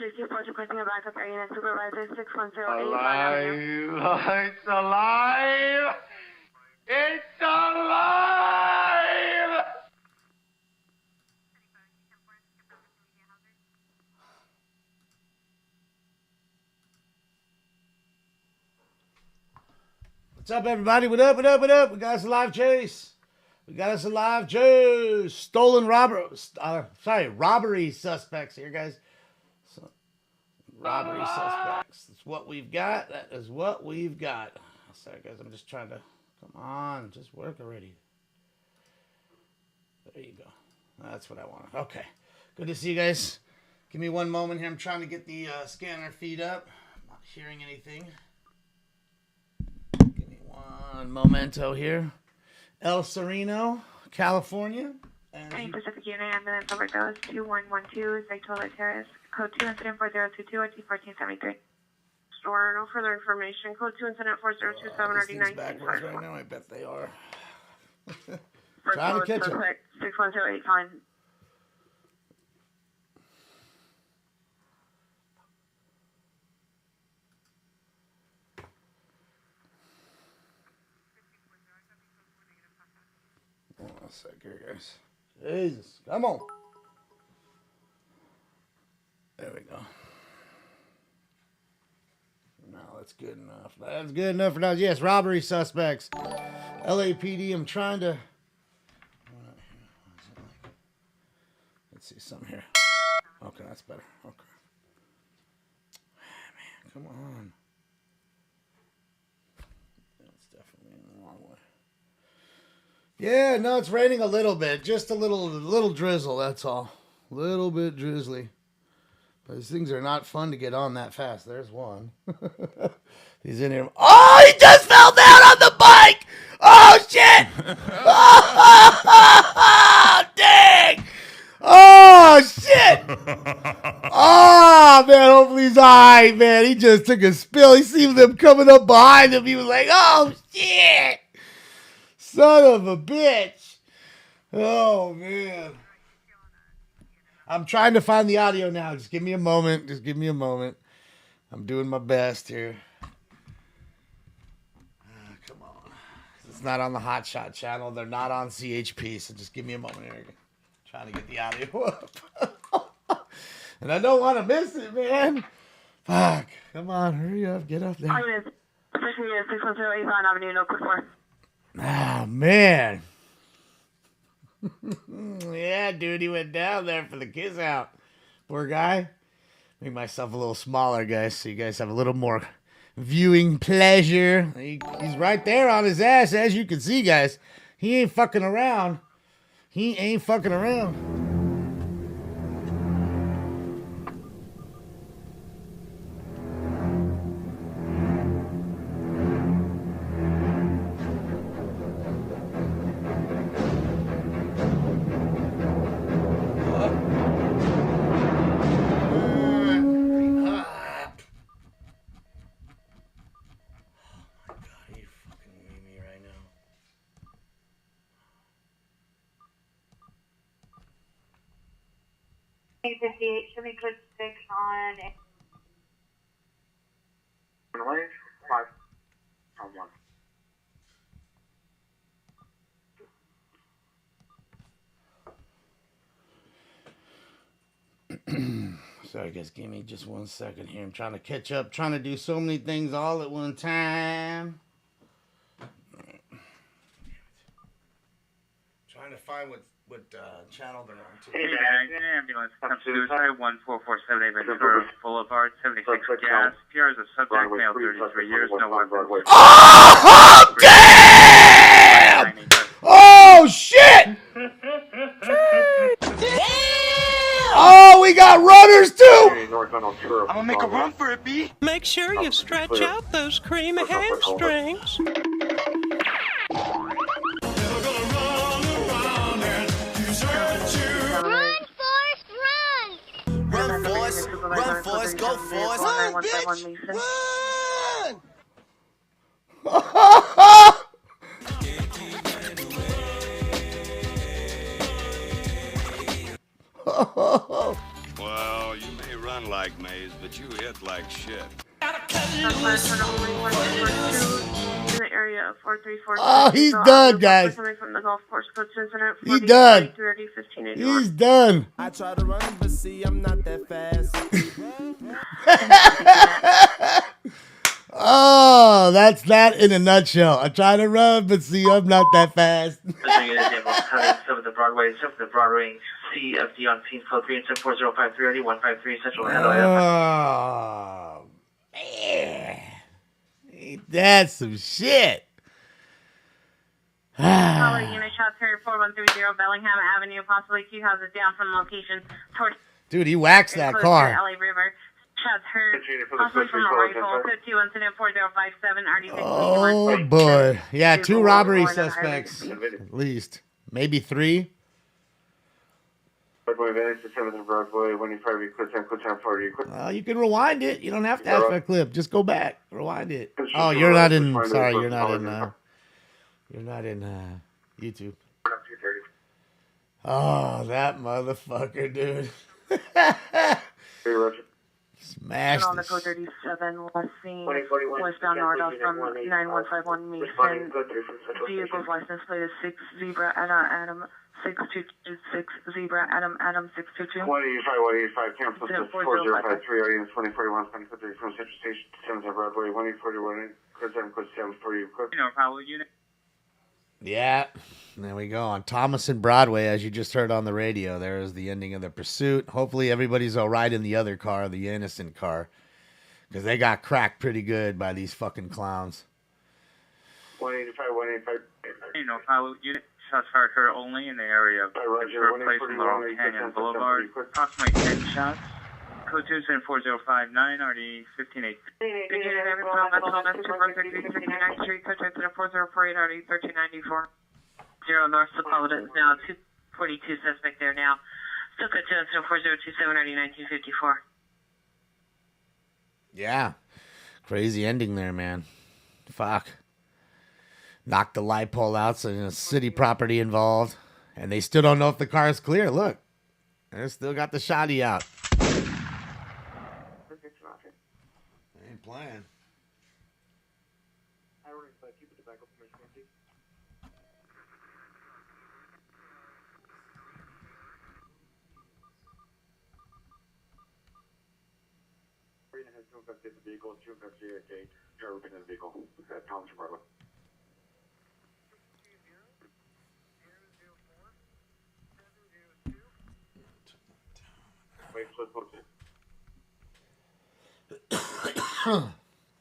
64 requesting a backup area unit supervisor 6108. Alive! It's alive! It's alive! What's up, everybody? What up, what up, what up? We got us a live chase. We got us a live chase. Stolen robbery suspects here, guys. Robbery suspects. That's what we've got. That is what we've got. Sorry, guys. I'm just trying to... Come on. Just work already. There you go. That's what I want. Okay. Good to see you guys. Give me one moment here. I'm trying to get the scanner feed up. I'm not hearing anything. Give me one momento here. El Sereno, California. And Pacific Unit Ambulance Overdose 2112, Victoria Terrace. Code 2 incident 4022 at T1473. Store, no further information. Code 2 incident 4027 RD 19. Backwards right now. I bet they are. First Trying to code, catch him. 6108, fine. Hold on a sec here, guys. Jesus, come on. There we go. No, that's good enough. That's good enough for now. Yes, robbery suspects. LAPD, I'm trying to... Let's see something here. Okay, that's better. Okay. Man, come on. That's definitely in the wrong way. Yeah, no, it's raining a little bit. Just a little drizzle, that's all. A little bit drizzly. But these things are not fun to get on that fast. There's one. He's in here. Oh, he just fell down on the bike! Oh, shit! Oh, dang! Oh, shit! Oh, man, hopefully he's all right, man. He just took a spill. He seen them coming up behind him. He was like, oh, shit! Son of a bitch. Oh, man. I'm trying to find the audio now. Just give me a moment. Just give me a moment. I'm doing my best here. Come on. It's not on the Hot Shot channel. They're not on CHP, so just give me a moment here. Trying to get the audio up. And I don't want to miss it, man. Fuck. Come on, hurry up. Get up there. 6108 Vine Avenue, no code 4. Ah, man. Yeah, dude, he went down there for the kiss out. Poor guy. Make myself a little smaller, guys, so you guys have a little more viewing pleasure. He's right there on his ass, as you can see, guys. He ain't fucking around. He ain't fucking around. Should be code 6 on. Wave 5 on 1. Sorry, guys. Give me just 1 second here. I'm trying to catch up. Trying to do so many things all at one time. Trying to find what channel they're on to. Hey, ambulance comes to suicide 14478 Ventura Boulevard, 76 gas. Here is a subject, male, 33 years, no weapons. Oh, damn! Oh, shit! Oh, we got runners, too! I'm gonna make a run for it, B. Make sure you stretch out those creamy hamstrings. Run, Forrest, go, Forrest. Run, bitch! Run! Well, you may run run like Maze, but you hit like shit. In the area of 434. Oh, he's done, guys. Coming from the golf course. Code 2 incident. He's done. 1581. He's done. I try to run, but see, I'm not that fast. Oh, that's that in a nutshell. I try to run, but see, I'm not that fast. The Broadway, the Broadway, CFD on scene, code 3 and 74053 153 Central Handle. Oh, man. Ain't that some shit? Caller unit shots carrier 4130 Bellingham Avenue. Possibly 2 houses down from location towards. Dude, he waxed that car. LA River. Shots heard possibly from a rifle. Code 2 incident 4057 RD 1581. Oh, boy. Yeah, 2 robbery suspects. At least. Maybe 3. Well, you can rewind it. You don't have to ask for a clip. Just go back. Rewind it. Oh, you're not in. Sorry, you're not in. You're not in YouTube. Oh, that motherfucker, dude. Smashed. On the code 37 last scene, westbound north from 9151 Mason. Vehicle's license plate is 6 Zebra Adam 6226 Zebra Adam 622. 185, cancel 4053, audience 2041, 2053 from Central Station, 7 Broadway, 141, code 7, code 7 for you. Probably unit. Yeah, there we go. On Thomas and Broadway, as you just heard on the radio, there is the ending of the pursuit. Hopefully everybody's all right in the other car, the innocent car, because they got cracked pretty good by these fucking clowns. 185. Pilot unit. Shots fired here only in the area of Ventura Place and Laurel Canyon Boulevard. Approximately 10 shots. Code 2 and 4059, RD 158. Unit Evansville, Metro 433 Street, code 2 incident 4048 RD 1394. 0 North Sepulveda is now 242 suspect there now. Still code 2 incident 4027 RD 1954. Yeah, crazy ending there, man. Fuck. Knocked the light pole out, so there's city property involved. And they still don't know if the car is clear. Look, they still got the shotty out. They ain't playing. The vehicle, 258, driver in the vehicle, Thomas Broadway. Wait, let's look at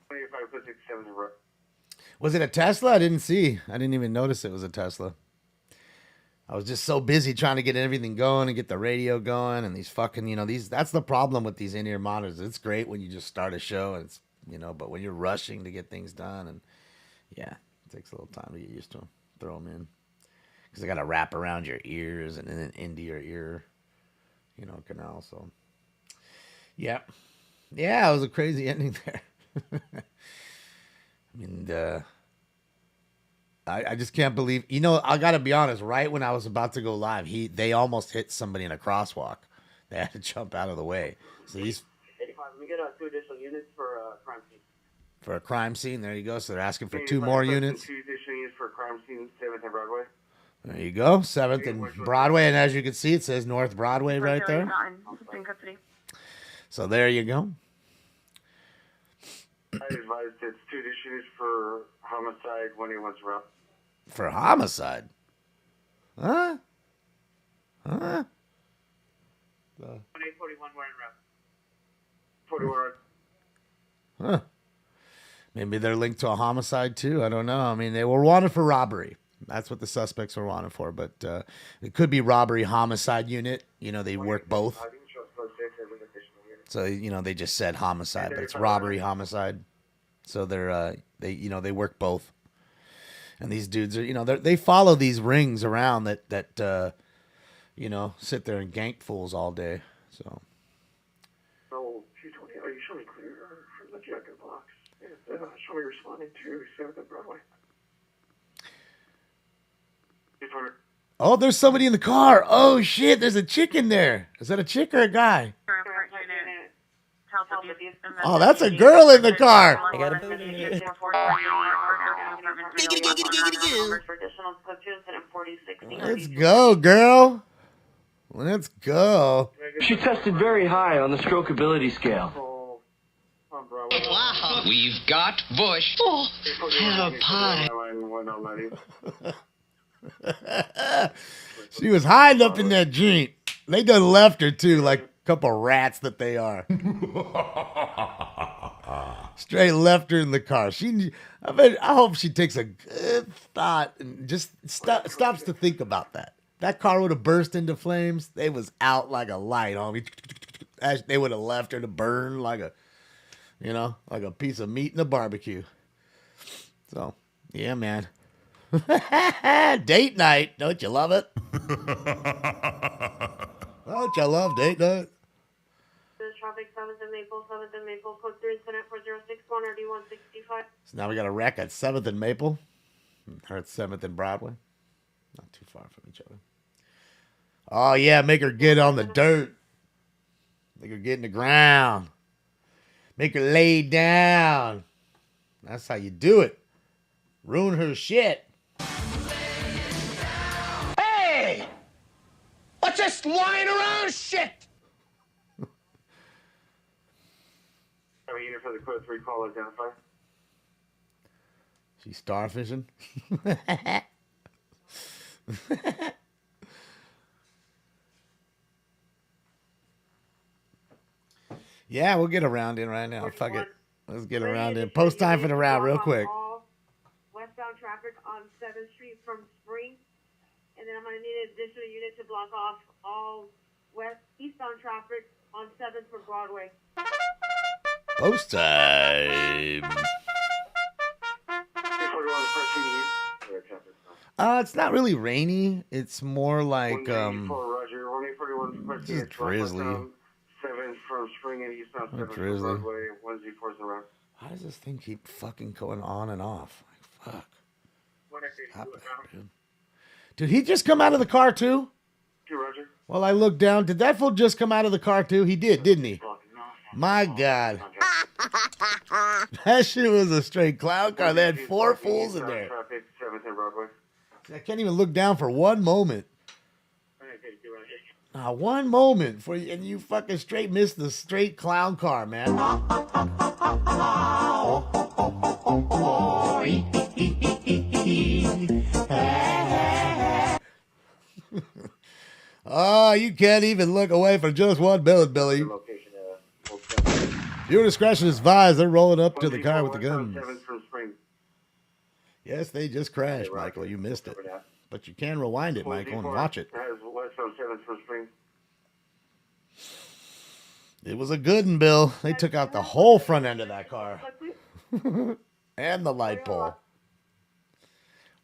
2567. Was it a Tesla? I didn't see. I didn't even notice it was a Tesla. I was just so busy trying to get everything going and get the radio going and these fucking, that's the problem with these in-ear monitors. It's great when you just start a show and it's, but when you're rushing to get things done and yeah, it takes a little time to get used to them. Throw them in because they got to wrap around your ears and then into your ear, canal. So yeah, it was a crazy ending there. I mean, I just can't believe, I got to be honest, right when I was about to go live, they almost hit somebody in a crosswalk. They had to jump out of the way. So he's 85. Let me get 2 additional units for a crime scene. For a crime scene, there you go. So they're asking for 2 more units. 2 additional units for a crime scene, 7th and Broadway. There you go, 7th and Broadway. And as you can see, it says North Broadway right there. So there you go. I advise it's 2 additional units for homicide, 181's route. For homicide? Huh? 1841, we're en route. 41. Huh. Maybe they're linked to a homicide too. I don't know. I mean, they were wanted for robbery. That's what the suspects were wanted for. But it could be robbery homicide unit. They work both. So, they just said homicide, but it's robbery homicide. So they work both. And these dudes are, they follow these rings around that sit there and gank fools all day. So. Oh, 220. Are you showing me clear from the jacket box? And show me responding to 7th and Broadway. 200. Oh, there's somebody in the car. Oh shit, there's a chick in there. Is that a chick or a guy? Oh, that's a girl in the car. I got a boot in it. Let's go, girl. Let's go. She tested very high on the strokeability scale. Wow. We've got Bush. Oh, have a pie. She was hiding up in that Jeep. They done left her too, like a couple rats that they are. Straight left her in the car. I hope she takes a good thought and just stops to think about that. That car would have burst into flames. They was out like a light, homie. They would have left her to burn like a piece of meat in a barbecue. So, yeah, man. Date night. Don't you love it? Don't you love date night? Traffic 7th and Maple, code 3 incident 4061 or D165. So now we got a wreck at 7th and Maple. Or at 7th and Broadway. Not too far from each other. Oh, yeah, make her get on the dirt. Make her get in the ground. Make her lay down. That's how you do it. Ruin her shit. Hey! What's this lying around shit? Have a unit for the code 3 call identify. She's starfishing. Yeah, we'll get a round in right now. Fuck it. Let's get a round in. Post time for the round real quick. Westbound traffic on 7th Street from Spring. And then I'm going to need an additional unit to block off all eastbound traffic on 7th for Broadway. Post time. It's not really rainy. It's more like just drizzly. 7 from Spring and eastbound 7 from Drizzly. Broadway. 1Z4 is around. Why does this thing keep fucking going on and off? Like, fuck. Stop that, dude, he just come out of the car too? Roger. Well, I looked down. Did that fool just come out of the car too? He did, didn't he? My God. That shit was a straight clown car. They had 4 fools in there. Traffic 7th and Broadway. I can't even look down for one moment. Not one moment for you, and you fucking straight missed the straight clown car, man. Oh, you can't even look away from just one bullet, Billy. Your discretion is advised. They're rolling up to the car with the guns. Yes, they just crashed, Michael. You missed it. But you can rewind it, Michael, and watch it. It was a good one, Bill. They took out the whole front end of that car. And the light pole.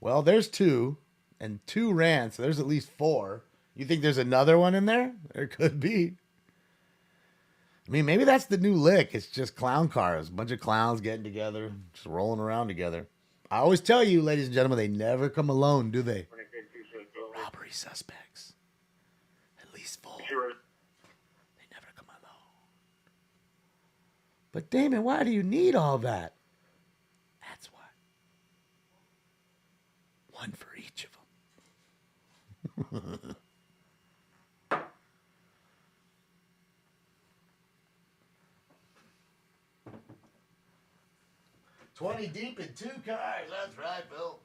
Well, there's 2. And 2 ran, so there's at least 4. You think there's another one in there? There could be. I mean, maybe that's the new lick. It's just clown cars. A bunch of clowns getting together, just rolling around together. I always tell you, ladies and gentlemen, they never come alone, do they? Robbery suspects. At least 4. They never come alone. But Damon, why do you need all that? That's why. 1 for each of them. 20 deep in 2 cars. That's right, Bill.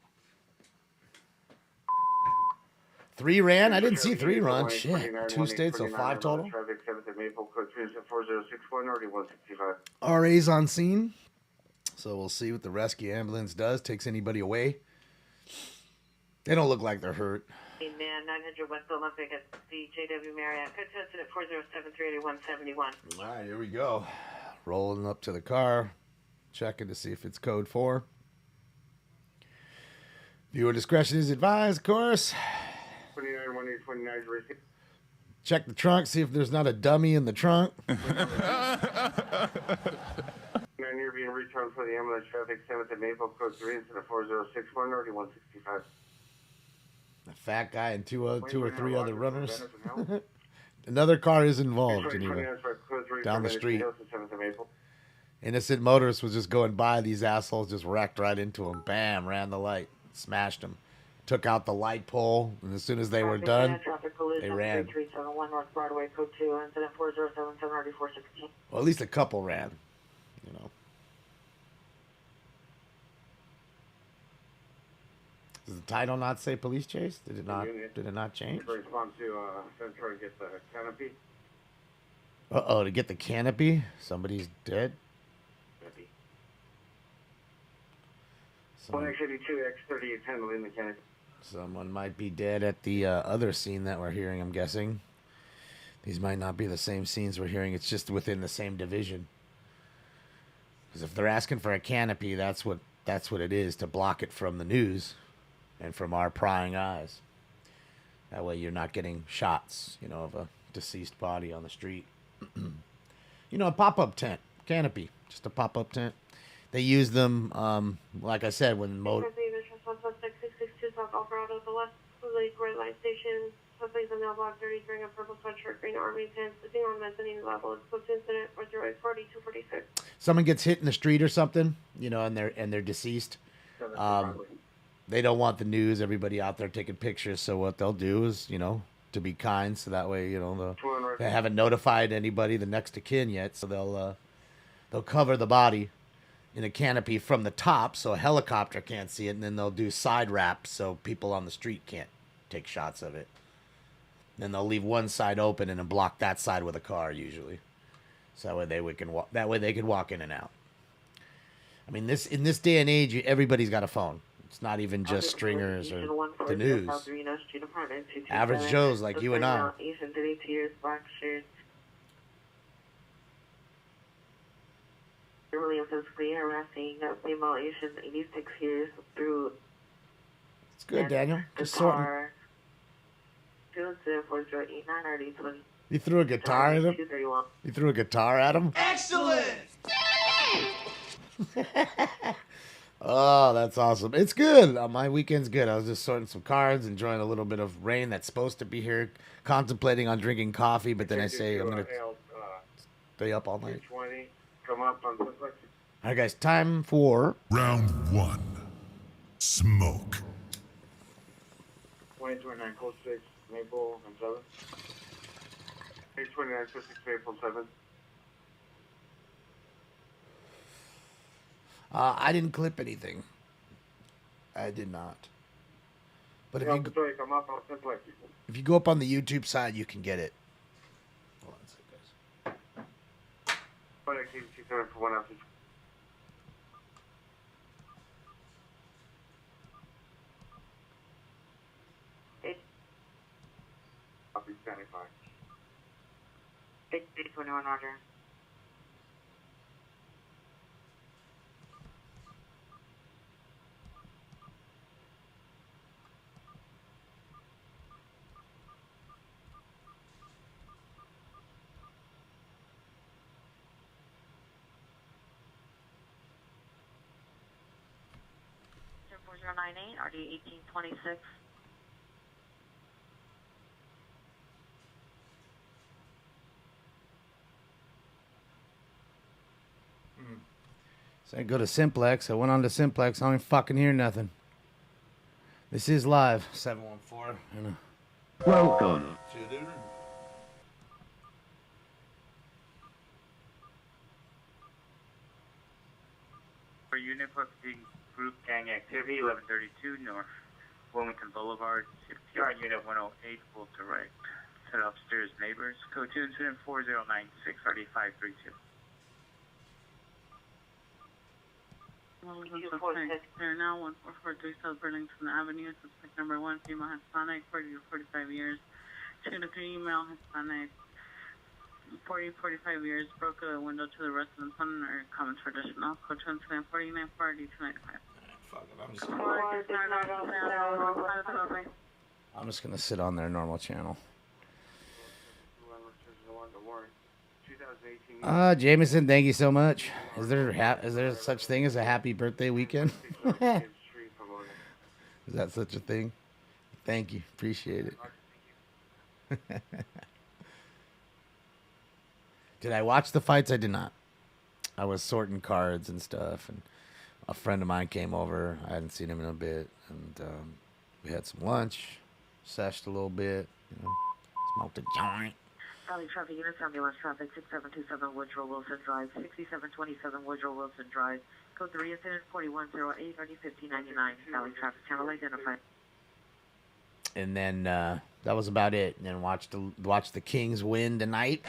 3 ran? I didn't see 3 run. Shit. 2 stayed, so 5 total. RA's on scene. So we'll see what the rescue ambulance does. Takes anybody away. They don't look like they're hurt. Man, 900 West Olympic at the JW Marriott. Code tested at 407-381-71. All right, here we go. Rolling up to the car. Checking to see if it's code 4. Viewer discretion is advised, of course. 29 racing. Check the trunk, see if there's not a dummy in the trunk. 9 you're being returned for the ambulance traffic 7th and Maple, code 3 instead of 4061 or 165. A fat guy and two or 3 other runners. Another car is involved, Geneva. Down the street. Maple. Innocent motorist was just going by. These assholes just wrecked right into him. Bam, ran the light. Smashed him. Took out the light pole. And as soon as they were done, they ran. 3371 North Broadway, code 2, incident 4077 RD416. Well, at least a couple ran. You know. Does the title not say police chase? Did it not? Did it not change? Respond to try to get the canopy. Uh-oh, to get the canopy? Somebody's dead? 1X82, X38 handling the canopy. Someone might be dead at the other scene that we're hearing, I'm guessing. These might not be the same scenes we're hearing. It's just within the same division. Because if they're asking for a canopy, that's what it is, to block it from the news and from our prying eyes. That way you're not getting shots, you know, of a deceased body on the street. You know, a pop-up tent. Canopy. Just a pop-up tent. They use them, like I said, when South Alvarado, the West Lake Red Light Station, suspects on mailbox 30 wearing a purple sweatshirt, green army pants, sitting on mezzanine level. Exposed incident 408-4246. Someone gets hit in the street or something, you know, and they're deceased. They don't want the news, everybody out there taking pictures. So what they'll do is, you know, to be kind, so that way, you know, they haven't notified anybody, the next of kin yet, so they'll cover the body in a canopy from the top so a helicopter can't see it, and then they'll do side wraps so people on the street can't take shots of it. Then they'll leave one side open and then block that side with a car usually, so that way they can walk in and out. I mean, in this day and age, everybody's got a phone. It's not even just stringers or the news. Average Joes like you and I. William physically harassing female Asian 86 years through. It's good, Daniel. Just sorting. You threw a guitar at him? You threw a guitar at him? Excellent! Oh, that's awesome. It's good. My weekend's good. I was just sorting some cards, enjoying a little bit of rain that's supposed to be here, contemplating on drinking coffee, but then I say I'm going to stay up all night. Come up on Simplex. All right, guys, time for round 1. Smoke. 2029, code 6, Maple, and 7. 829, 56, Maple, 7. I didn't clip anything. I did not. But if you go up on the YouTube side, you can get it. Hold on a second, guys. 1X82 for 1 after. Copy, standing by. 821 Roger. RD 1826. So I go to Simplex. I went on to Simplex. I don't even fucking hear nothing. This is live. 714. Welcome. For unit posting group gang activity, 1132 North Wilmington Boulevard, CPR unit 108, will direct to the upstairs neighbors. Code 2 incident 4096 RD532. There now 1443 South Burlington Avenue, suspect number 1, female Hispanic, 40 to 45 years, 2 to 3 male Hispanic, 40 to 45 years, broke a window to the residence on or common traditional. Code 2 incident 49 RD295. I'm just gonna sit on their normal channel. Jameson, thank you so much. Is there such thing as a happy birthday weekend? Is that such a thing? Thank you, appreciate it. Did I watch the fights? I did not. I was sorting cards and stuff, and a friend of mine came over. I hadn't seen him in a bit, and we had some lunch, seshed a little bit, smoked a joint. Valley traffic units, ambulance traffic, 6727 Woodrow Wilson Drive, 6727 Woodrow Wilson Drive, code 3 incident 4108, RD 1599, Valley traffic channel identified. And then that was about it. And then watch the Kings win tonight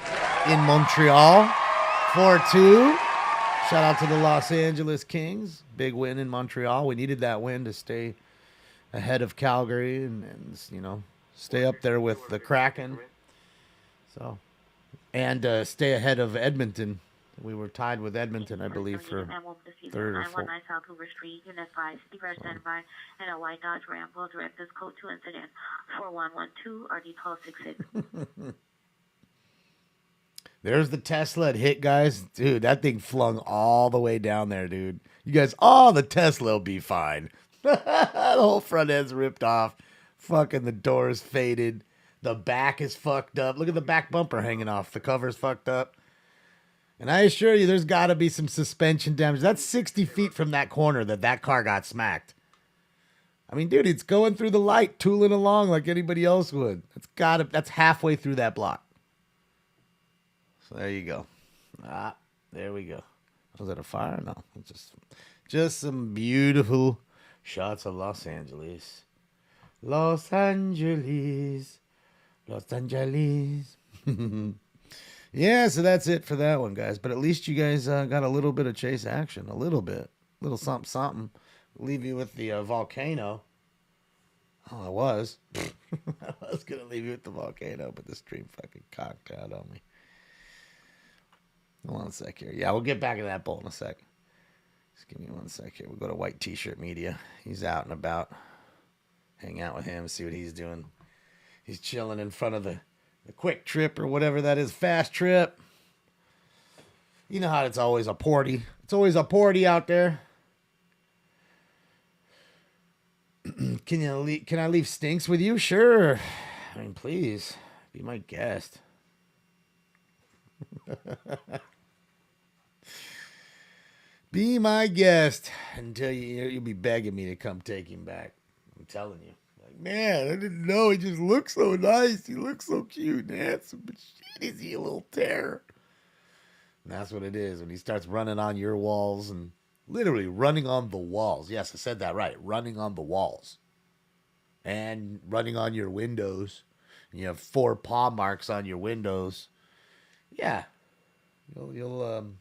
in Montreal, 4-2. Shout out to the Los Angeles Kings. Big win in Montreal. We needed that win to stay ahead of Calgary and stay up there with the Kraken. So, and stay ahead of Edmonton. We were tied with Edmonton, I believe, for third or fourth. 919 South Hoover Street, Unit 5, Steve standby, and a white Dodge Ram will direct this code to incident 4112, RD 1266. There's the Tesla it hit, guys. Dude, that thing flung all the way down there, dude. You guys, the Tesla will be fine. The whole front end's ripped off. Fucking the door's faded. The back is fucked up. Look at the back bumper hanging off. The cover's fucked up. And I assure you, there's got to be some suspension damage. That's 60 feet from that corner that car got smacked. I mean, dude, it's going through the light, tooling along like anybody else would. That's halfway through that block. So there you go. There we go. Was that a fire? No, it's just some beautiful shots of Los Angeles. Los Angeles. Los Angeles. Yeah, so that's it for that one, guys. But at least you guys got a little bit of chase action. A little bit. A little something, something. Leave you with the volcano. Oh, I was. I was going to leave you with the volcano, but the stream fucking cocked out on me. Hold on a sec here. Yeah, we'll get back to that bowl in a sec. Just give me 1 sec here. We'll go to White T-Shirt Media. He's out and about. Hang out with him, see what he's doing. He's chilling in front of the Quick Trip or whatever that is, Fast Trip. You know how it's always a party. It's always a party out there. Can I leave Stinks with you? Sure. I mean, please be my guest. Be my guest until you'll be begging me to come take him back. I'm telling you. Like, man, I didn't know. He just looks so nice. He looks so cute and handsome. But shit, is he a little terror? And that's what it is when he starts running on your walls and literally running on the walls. Yes, I said that right. Running on the walls. And running on your windows. And you have 4 paw marks on your windows. Yeah. You'll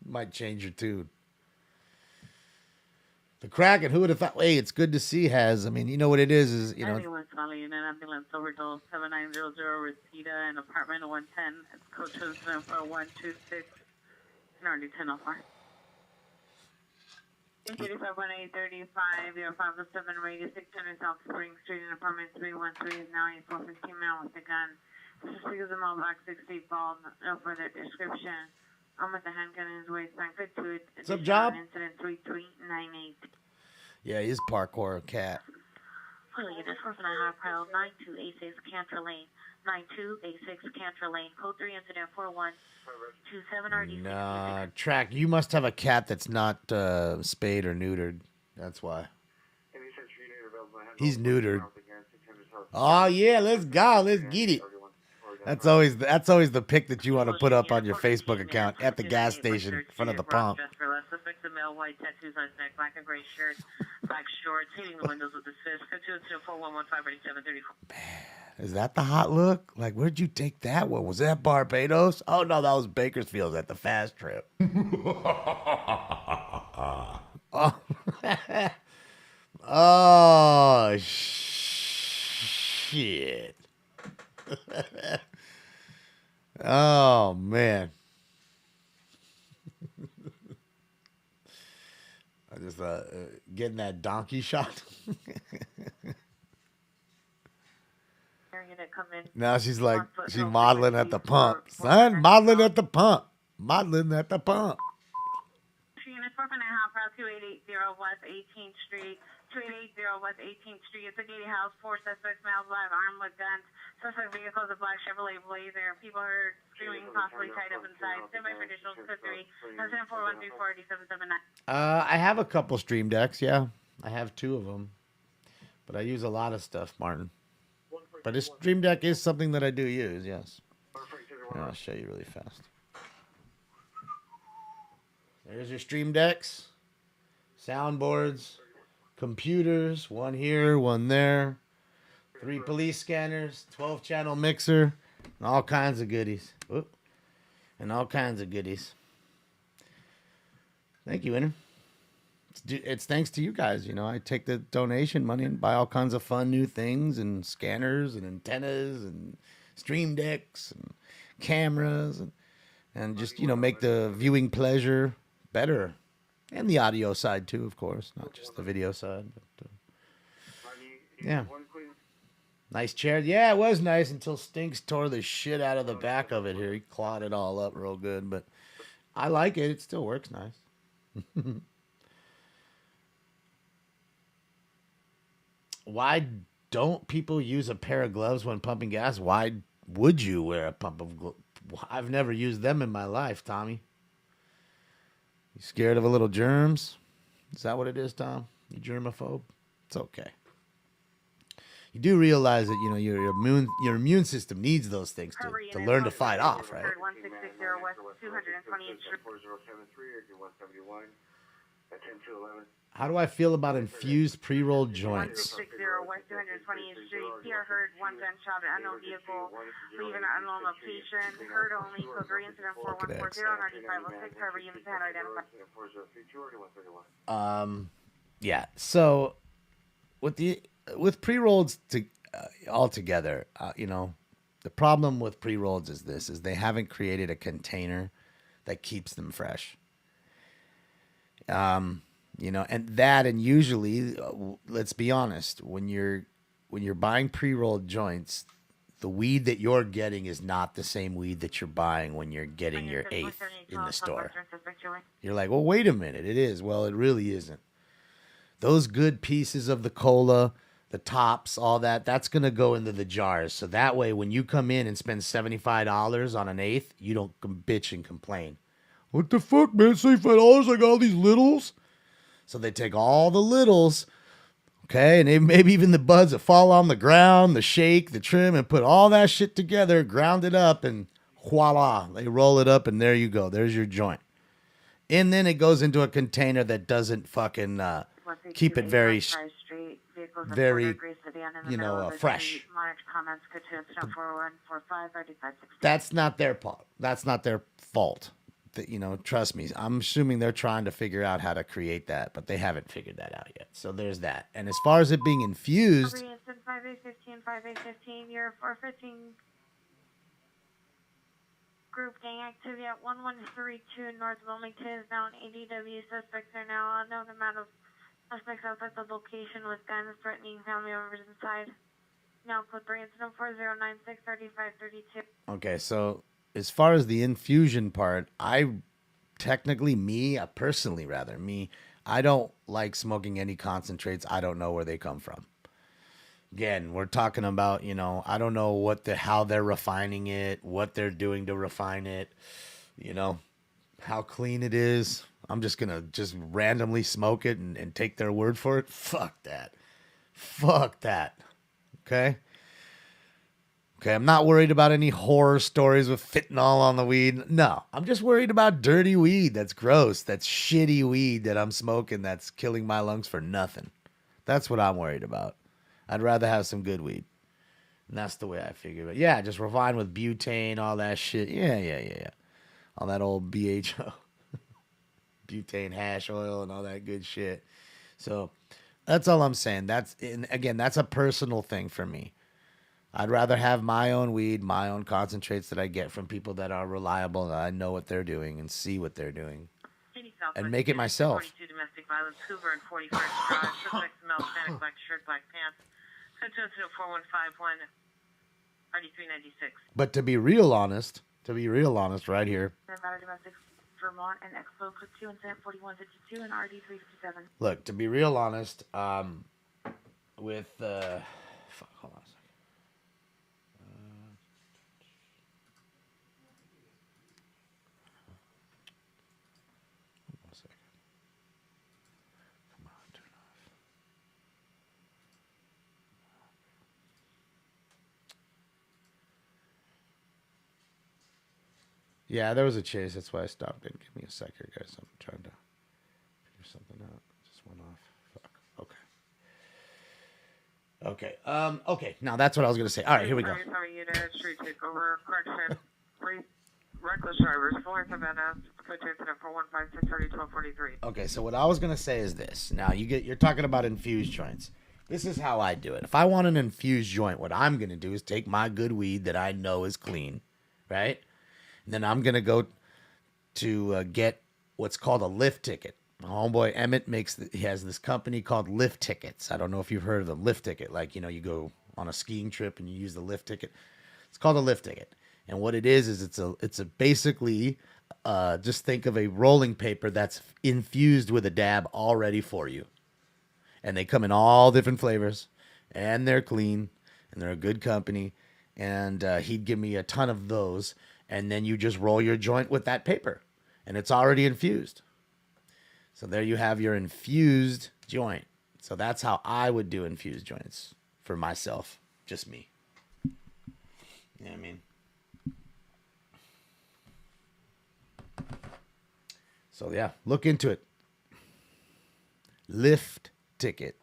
might change your tune. The Kraken, who would have thought? Hey, it's good to see. I mean, you know what it is you know. Ambulance Valley Unit, ambulance overdose 7900 Reseda and apartment 110. It's code 24126. Already 1004. 851835, your 507 radio 600 South Spring Street and apartment 313 is now 8415 man with a gun. Suspicious of Malvac 6 feet bald. No further description. I'm with the handgun in his waistband. Good to it. What's up, Job? Incident 3398. Yeah, he's a parkour cat. Hello, unit 4 pile 9286 Cantor Lane. 9286 Cantor Lane. Code 3 incident 4127 RD. Nah, Track, you must have a cat that's not spayed or neutered. That's why. He's neutered. Oh, yeah, let's go. Let's get it. That's always the pic that you want to put up on your Facebook account at the gas station in front of the pump. Suspect the male, white tattoos on his neck, black and gray shirt, black shorts, hitting the windows with his fist. Code 24115 3734. Is that the hot look? Like, where'd you take that one? Was that Barbados? Oh, no, that was Bakersfield at the Fast Trip. Oh, shit. Oh, man. I just getting that donkey shot. Now she's like, she's modeling at the pump. Son, modeling at the pump. Modeling at the pump. Unit 4.5, Route 2880 West 18th Street. 2880 West 18th Street. It's a gated house. 4 suspects, males alive, armed with guns. Suspect vehicle is a black Chevrolet Blazer. People heard screaming, possibly tied up inside. Stand by for additional code 3. That's 4134-8779. I have a couple stream decks, yeah. I have 2 of them. But I use a lot of stuff, Martin. But a stream deck is something that I do use, yes. And I'll show you really fast. There's your stream decks, soundboards, computers, one here, one there, 3 police scanners, 12-channel mixer, and all kinds of goodies. Whoop. And all kinds of goodies. Thank you, Winner. It's thanks to you guys. You know, I take the donation money and buy all kinds of fun new things and scanners and antennas and stream decks and cameras and just, you know, make the viewing pleasure better. And the audio side too, of course, not just the video side. But, yeah. Nice chair. Yeah, it was nice until Stinks tore the shit out of the back of it here. He clawed it all up real good, but I like it. It still works nice. Why don't people use a pair of gloves when pumping gas? Why would you wear a pump of gloves? I've never used them in my life, Tommy. You scared of a little germs? Is that what it is, Tom? You germaphobe? It's okay. You do realize that, you know, your immune system needs those things to learn to fight off, right? 1660 West 228th Street. How do I feel about infused pre-rolled joints? 1660 West 228th Street. PR heard 1 gunshot at unknown vehicle, leaving an unknown location. Heard only code 3 incident 4140 on RD506. However, units had identified. Yeah. So with pre-rolls altogether, you know, the problem with pre-rolls is they haven't created a container that keeps them fresh. You know, and usually, let's be honest, when you're buying pre-rolled joints, the weed that you're getting is not the same weed that you're buying when you're getting your eighth in the store. You're like, well, wait a minute, it is. Well, it really isn't. Those good pieces of the cola, the tops, all that's going to go into the jars. So that way, when you come in and spend $75 on an eighth, you don't bitch and complain. What the fuck, man? $75? I got all these littles? So they take all the littles, okay, and maybe even the buds that fall on the ground, the shake, the trim, and put all that shit together, ground it up, and voila, they roll it up, and there you go. There's your joint. And then it goes into a container that doesn't fucking keep it very, you know, fresh. That's not their fault. That's not their fault. You know, trust me, I'm assuming they're trying to figure out how to create that, but they haven't figured that out yet. So there's that. And as far as it being infused, 5815, you're 415 group gang activity at 1132 North Wilmington is now an ADW. Suspects are now unknown amount of suspects outside the location with guns threatening family members inside. Now code 3 incident 4096 3532. Okay, so as far as the infusion part, I don't like smoking any concentrates. I don't know where they come from. Again, we're talking about, you know, I don't know how they're refining it, what they're doing to refine it, you know, how clean it is. I'm just going to randomly smoke it and take their word for it. Fuck that. Okay? Okay, I'm not worried about any horror stories with fentanyl on the weed. No, I'm just worried about dirty weed. That's gross. That's shitty weed that I'm smoking that's killing my lungs for nothing. That's what I'm worried about. I'd rather have some good weed. And that's the way I figure it. Yeah, just refine with butane, all that shit. Yeah. All that old BHO. Butane hash oil and all that good shit. So that's all I'm saying. That's a personal thing for me. I'd rather have my own weed, my own concentrates that I get from people that are reliable, that I know what they're doing and see what they're doing, and make it myself. 42 domestic violence, Hoover and 41st Drive. Suspect smell, panic, black shirt, black pants. Code 4151, RD396. But to be real honest, right here, Vermont and Expo code 2 incident 4152 and RD 357. Look, to be real honest, with fuck, hold on a second. One second. Come on, turn off. Yeah, there was a chase. That's why I stopped it. Give me a sec here, guys. I'm trying to figure something out. Just went off. Fuck. Okay. Okay. Now that's what I was gonna say. All right, here we go. Street takeover. Correction. Reckless drivers. Full of event. Code 2 incident 415-630-1243. Okay, so what I was gonna say is this. Now you're talking about infused joints. This is how I do it. If I want an infused joint, what I'm gonna do is take my good weed that I know is clean, right? And then I'm gonna go to get what's called a lift ticket. My homeboy Emmett he has this company called Lift Tickets. I don't know if you've heard of the Lift Ticket. Like, you know, you go on a skiing trip and you use the lift ticket. It's called a lift ticket. And what it is it's a basically just think of a rolling paper that's infused with a dab already for you. And they come in all different flavors, and they're clean, and they're a good company. And he'd give me a ton of those, and then you just roll your joint with that paper, and it's already infused. So there you have your infused joint. So that's how I would do infused joints for myself, just me. You know what I mean? So yeah, look into it. Lift Ticket.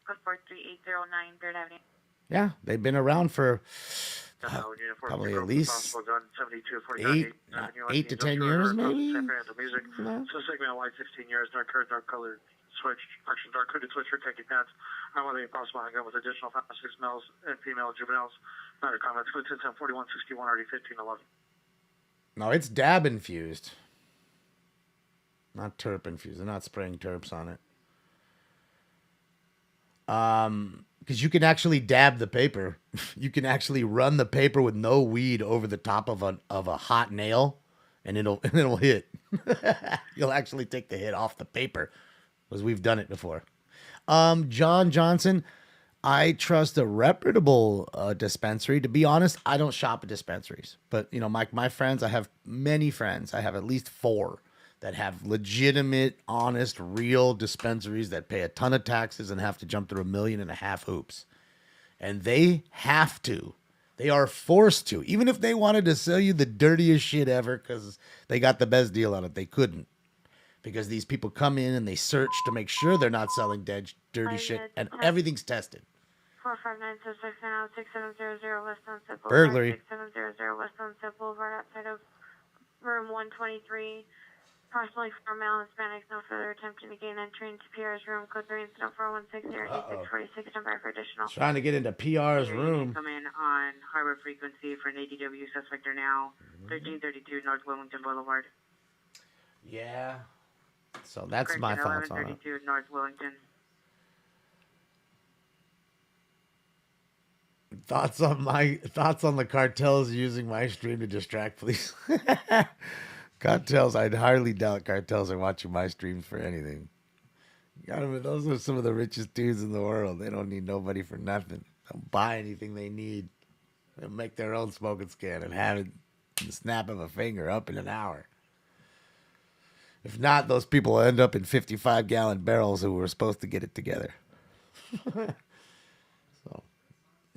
Code 43809 3rd Avenue. Yeah, they've been around for probably at least 8 to 10 years, maybe. So segment wide 15 years, dark curd, dark colored switch, action dark hooded switcher, taking pants. I want to be possible handgun with additional 5 6 males and female juveniles. Matter comments, code 10 4161 RD 1511. No, it's dab infused. Not terp infused. They're not spraying terps on it. Because you can actually dab the paper. You can actually run the paper with no weed over the top of a hot nail, and it'll hit. You'll actually take the hit off the paper, because we've done it before. John Johnson, I trust a reputable dispensary. To be honest, I don't shop at dispensaries, but you know, my friends, I have many friends. I have at least 4 that have legitimate, honest, real dispensaries that pay a ton of taxes and have to jump through 1.5 million hoops. And they have to. They are forced to. Even if they wanted to sell you the dirtiest shit ever because they got the best deal on it, they couldn't. Because these people come in and they search to make sure they're not selling dirty shit, and everything's tested. 459-6700 West Sunset Boulevard. Burglary. 6700 West Sunset Boulevard, outside of room 123. Approximately 4 male Hispanics, no further attempting to gain entry into PR's room. Code 3 incident 4160-8646, stand by for additional. Trying to get into PR's room. Come in on harbor frequency for an ADW suspect are now 1332 North Wilmington Boulevard. Yeah. So that's my thoughts on it. 1132 North Wilmington. Thoughts on the cartels using my stream to distract police. Cartels, I'd hardly doubt cartels are watching my streams for anything. Those are some of the richest dudes in the world. They don't need nobody for nothing. They'll buy anything they need. They'll make their own smoking scan and have it in the snap of a finger up in an hour. If not, those people will end up in 55-gallon barrels who were supposed to get it together. So,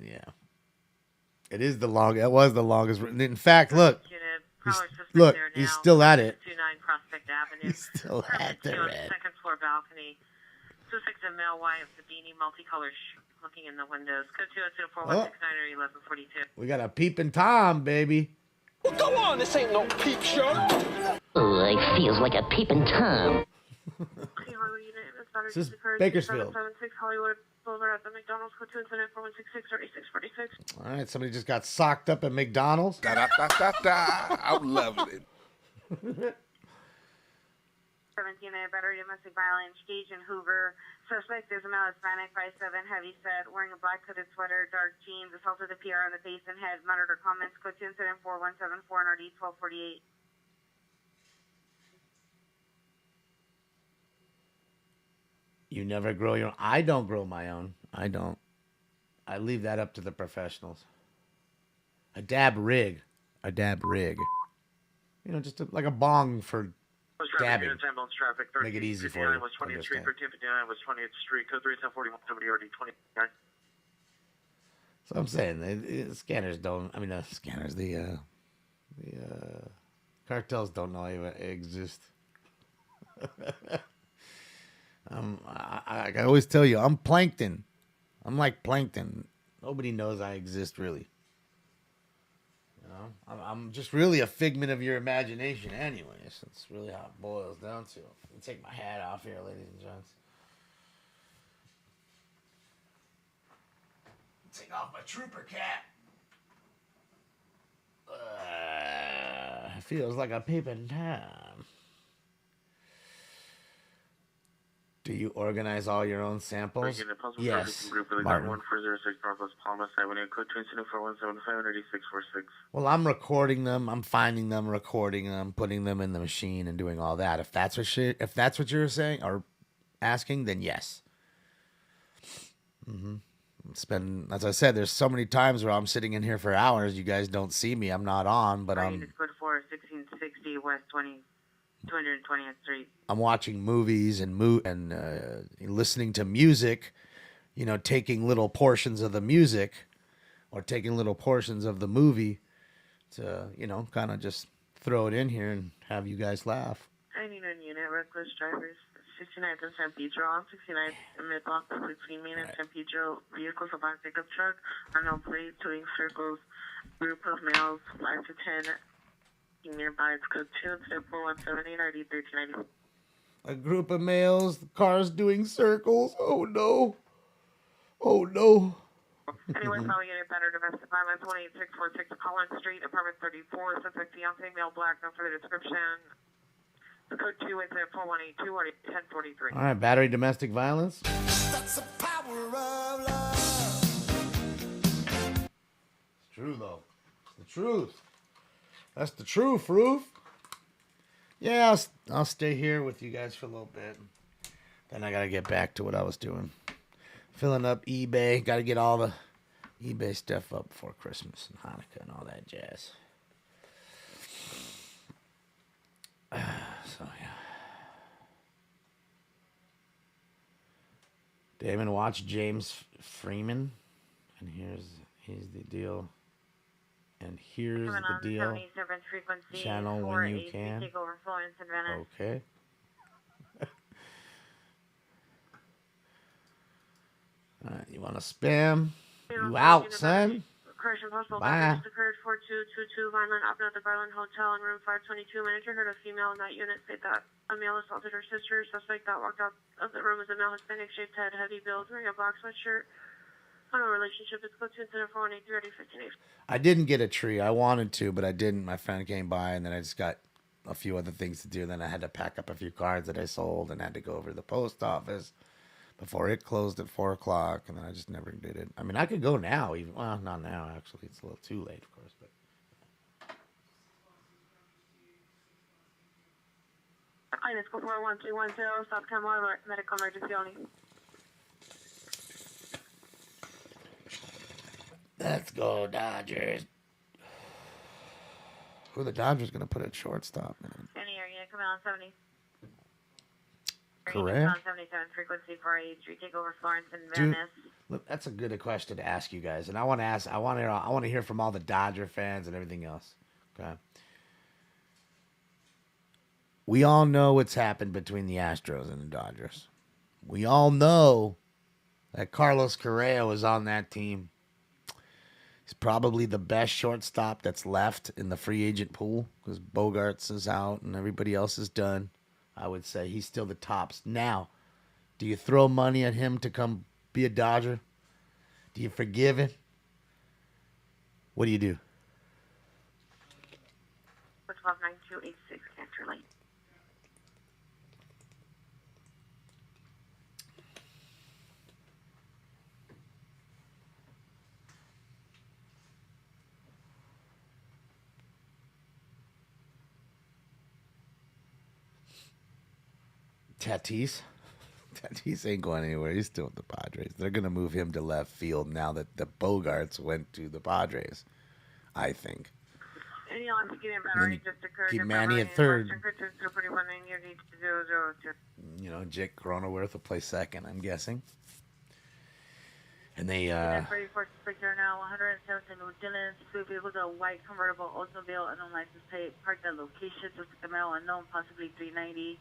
yeah. It was the longest. In fact, look. He's still at it. 29 Prospect Avenue. He's still at it. Second floor balcony. 26 male white with the beanie, multicolored looking in the windows. Code 202-4169 or 1142. We got a peeping Tom, baby. Well, go on, this ain't no peep show. Oh, it feels like a peeping Tom. This is Bakersfield. 776 Hollywood Boulevard at the McDonald's. Code 2 incident 4166 or 8646. All right, somebody just got socked up at McDonald's. I'm loving it. 17 battery domestic violence, Gage and Hoover. Suspect is a male Hispanic, 5'7", heavy set, wearing a black hooded sweater, dark jeans, assaulted the PR on the face and head, muttered or comments. Code 2 incident 4174 and RD 1248. You never grow your own. I don't grow my own. I don't. I leave that up to the professionals. A dab rig. A dab rig. You know, just like a bong for dabbing. Units, ambulance traffic, Make it easy for you. 1359 was 20th Street, Understand. 1359 was 20th Street, code 31041, WRD 29. So I'm saying the scanners don't. I mean, scanners. The cartels don't know I exist. I always tell you, I'm plankton. I'm like plankton. Nobody knows I exist, really. You know, I'm just really a figment of your imagination, anyways. That's really how it boils down to. Let me take my hat off here, ladies and gents. Take off my trooper cap. Feels like a peeping Tom. Do you organize all your own samples? Yes, Martin. Well, I'm recording them. I'm finding them, recording them, putting them in the machine, and doing all that. If that's what you're saying or asking, then yes. As I said, there's so many times where I'm sitting in here for hours. You guys don't see me. I'm not on, but I'm. Code 4, 1660 West 220th Street. I'm watching movies and listening to music. You know, taking little portions of the music, or taking little portions of the movie, to kind of just throw it in here and have you guys laugh. I need a unit, reckless drivers. 69th and San Pedro on 69th and mid-block between Main and San Pedro. Vehicles of our pickup truck on no plate doing circles. Group of males 5 to 10. Nearby it's code 2 4178 ID 1390. A group of males, the car's doing circles. Oh no. Oh no. Anyway, follow unit better domestic violence 18646 Collins Street, apartment 34. Suspect fiance, male black, no further description. Code 2 is at 4182 or 1043. All right, battery domestic violence. That's the power of love. It's true, though. It's the truth. That's the truth, Roof. Yeah, I'll stay here with you guys for a little bit. Then I got to get back to what I was doing. Filling up eBay. Got to get all the eBay stuff up before Christmas and Hanukkah and all that jazz. So, yeah. Damon, watch James Freeman. And here's the deal. And here's the deal. Channel when you can. Okay. All right, you want to spam? You out, son? Correction possible. Bye. Occurred 4222 Vineland Avenue at the Garland Hotel in room 522. Manager heard a female in that unit say that a male assaulted her sister. Suspect that walked out of the room as a male Hispanic shaped head, heavy build, wearing a black sweatshirt. On a relationship, it's close to incident 4183 I didn't get a tree. I wanted to, but I didn't. My friend came by, and then I just got a few other things to do. Then I had to pack up a few cards that I sold, and had to go over to the post office before it closed at 4 o'clock, and then I just never did it. I mean, I could go now, even. Well, not now, actually. It's a little too late, of course. But Ines, 41310, South Carolina, medical emergency only. Let's go, Dodgers. Who are the Dodgers going to put at shortstop, man? Any area, come on 70. Correct. On 77 frequency 483, take over Florence and Venice. Look, that's a good question to ask you guys, and I want to hear from all the Dodger fans and everything else. Okay. We all know what's happened between the Astros and the Dodgers. We all know that Carlos Correa was on that team. He's probably the best shortstop that's left in the free agent pool because Bogarts is out and everybody else is done. I would say he's still the tops. Now, do you throw money at him to come be a Dodger? Do you forgive him? What do you do? 129286 Cantor Lane. Tatis. Tatis ain't going anywhere. He's still with the Padres. They're going to move him to left field now that the Bogarts went to the Padres, I think. Any on getting battery just occurred. Keep Manny at third. 41 You know, Jake Cronenworth will play second, I'm guessing. And they, 34 Spectre now, 117 Lieutenants, two vehicles, a white convertible Oldsmobile, unknown license plate, parked at location, suspect male, unknown, possibly 390.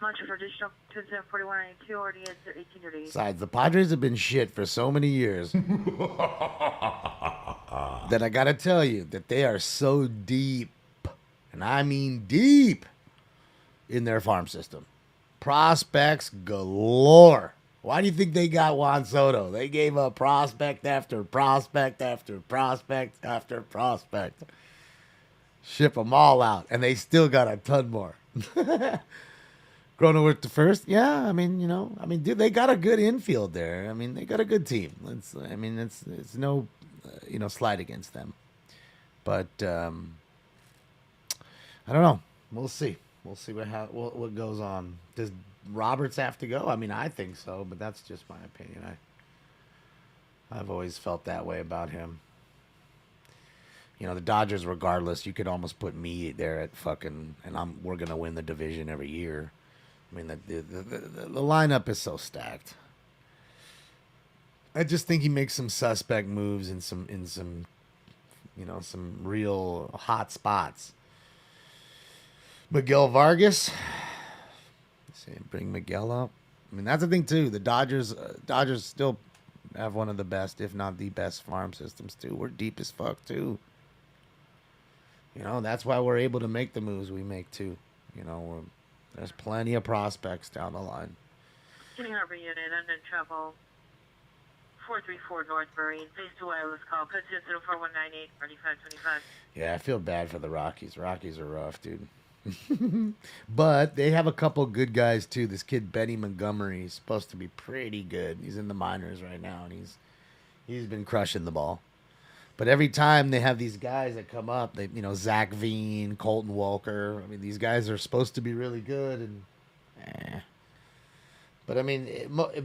Mantra for additional 274192, already at 18 days. Besides, the Padres have been shit for so many years that I gotta tell you that they are so deep, and I mean deep, in their farm system. Prospects galore. Why do you think they got Juan Soto? They gave up prospect after prospect after prospect after prospect. Ship them all out, and they still got a ton more. Cronenworth to first, yeah. I mean, dude, they got a good infield there. I mean, they got a good team. It's no, slight against them, but I don't know. We'll see. We'll see what goes on. Does Roberts have to go? I mean, I think so, but that's just my opinion. I've always felt that way about him. The Dodgers, regardless, you could almost put me there at fucking, and we're gonna win the division every year. I mean, the lineup is so stacked. I just think he makes some suspect moves in some some real hot spots. Miguel Vargas. Bring Miguel up. I mean, that's the thing too. The Dodgers still have one of the best, if not the best, farm systems too. We're deep as fuck too. That's why we're able to make the moves we make too. There's plenty of prospects down the line. Getting our unit, London travel 434 North Marine, phase 2 wireless call, code 04198, 4525. Yeah, I feel bad for the Rockies. Rockies are rough, dude. But they have a couple good guys too. This kid Benny Montgomery is supposed to be pretty good. He's in the minors right now, and he's been crushing the ball. But every time they have these guys that come up, Zach Veen, Colton Walker. I mean, these guys are supposed to be really good, and But I mean,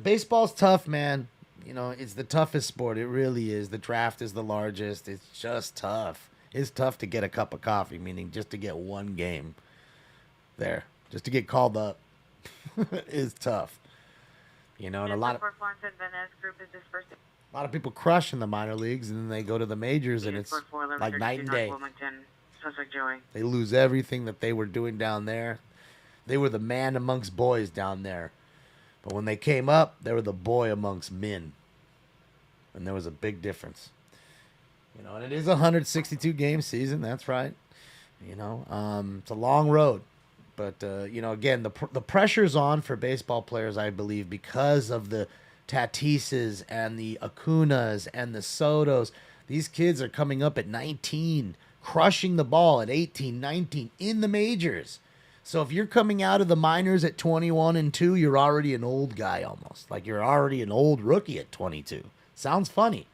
baseball's tough, man. It's the toughest sport. It really is. The draft is the largest. It's just tough. It's tough to get a cup of coffee, meaning just to get one game there, just to get called up is tough. And a lot of people crush in the minor leagues, and then they go to the majors, and it's like night and day. They lose everything that they were doing down there. They were the man amongst boys down there. But when they came up, they were the boy amongst men. And there was a big difference. And it is a 162 game season. That's right. It's a long road. But, again, the pressure's on for baseball players, I believe, because of the Tatises and the Acunas and the Sotos. These kids are coming up at 19, crushing the ball at 18, 19 in the majors. So if you're coming out of the minors at 21 and 2, you're already an old guy almost. Like you're already an old rookie at 22. Sounds funny.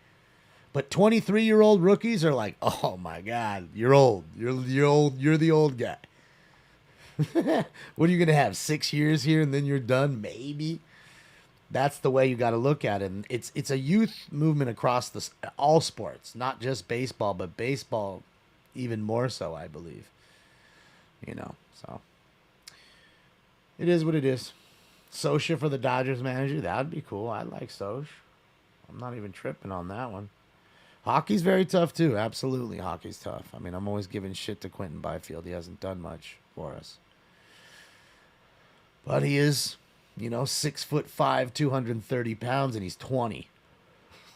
But 23-year-old rookies are like, oh my God, you're old. You're old. You're the old guy. What are you going to have, 6 years here and then you're done? Maybe. That's the way you got to look at it. And it's a youth movement across all sports, not just baseball, but baseball even more so, I believe. So it is what it is. Socha for the Dodgers manager, that would be cool. I like Soch. I'm not even tripping on that one. Hockey's very tough too. Absolutely, hockey's tough. I mean, I'm always giving shit to Quentin Byfield. He hasn't done much for us. But he is, 6'5", 230 pounds, and he's 20.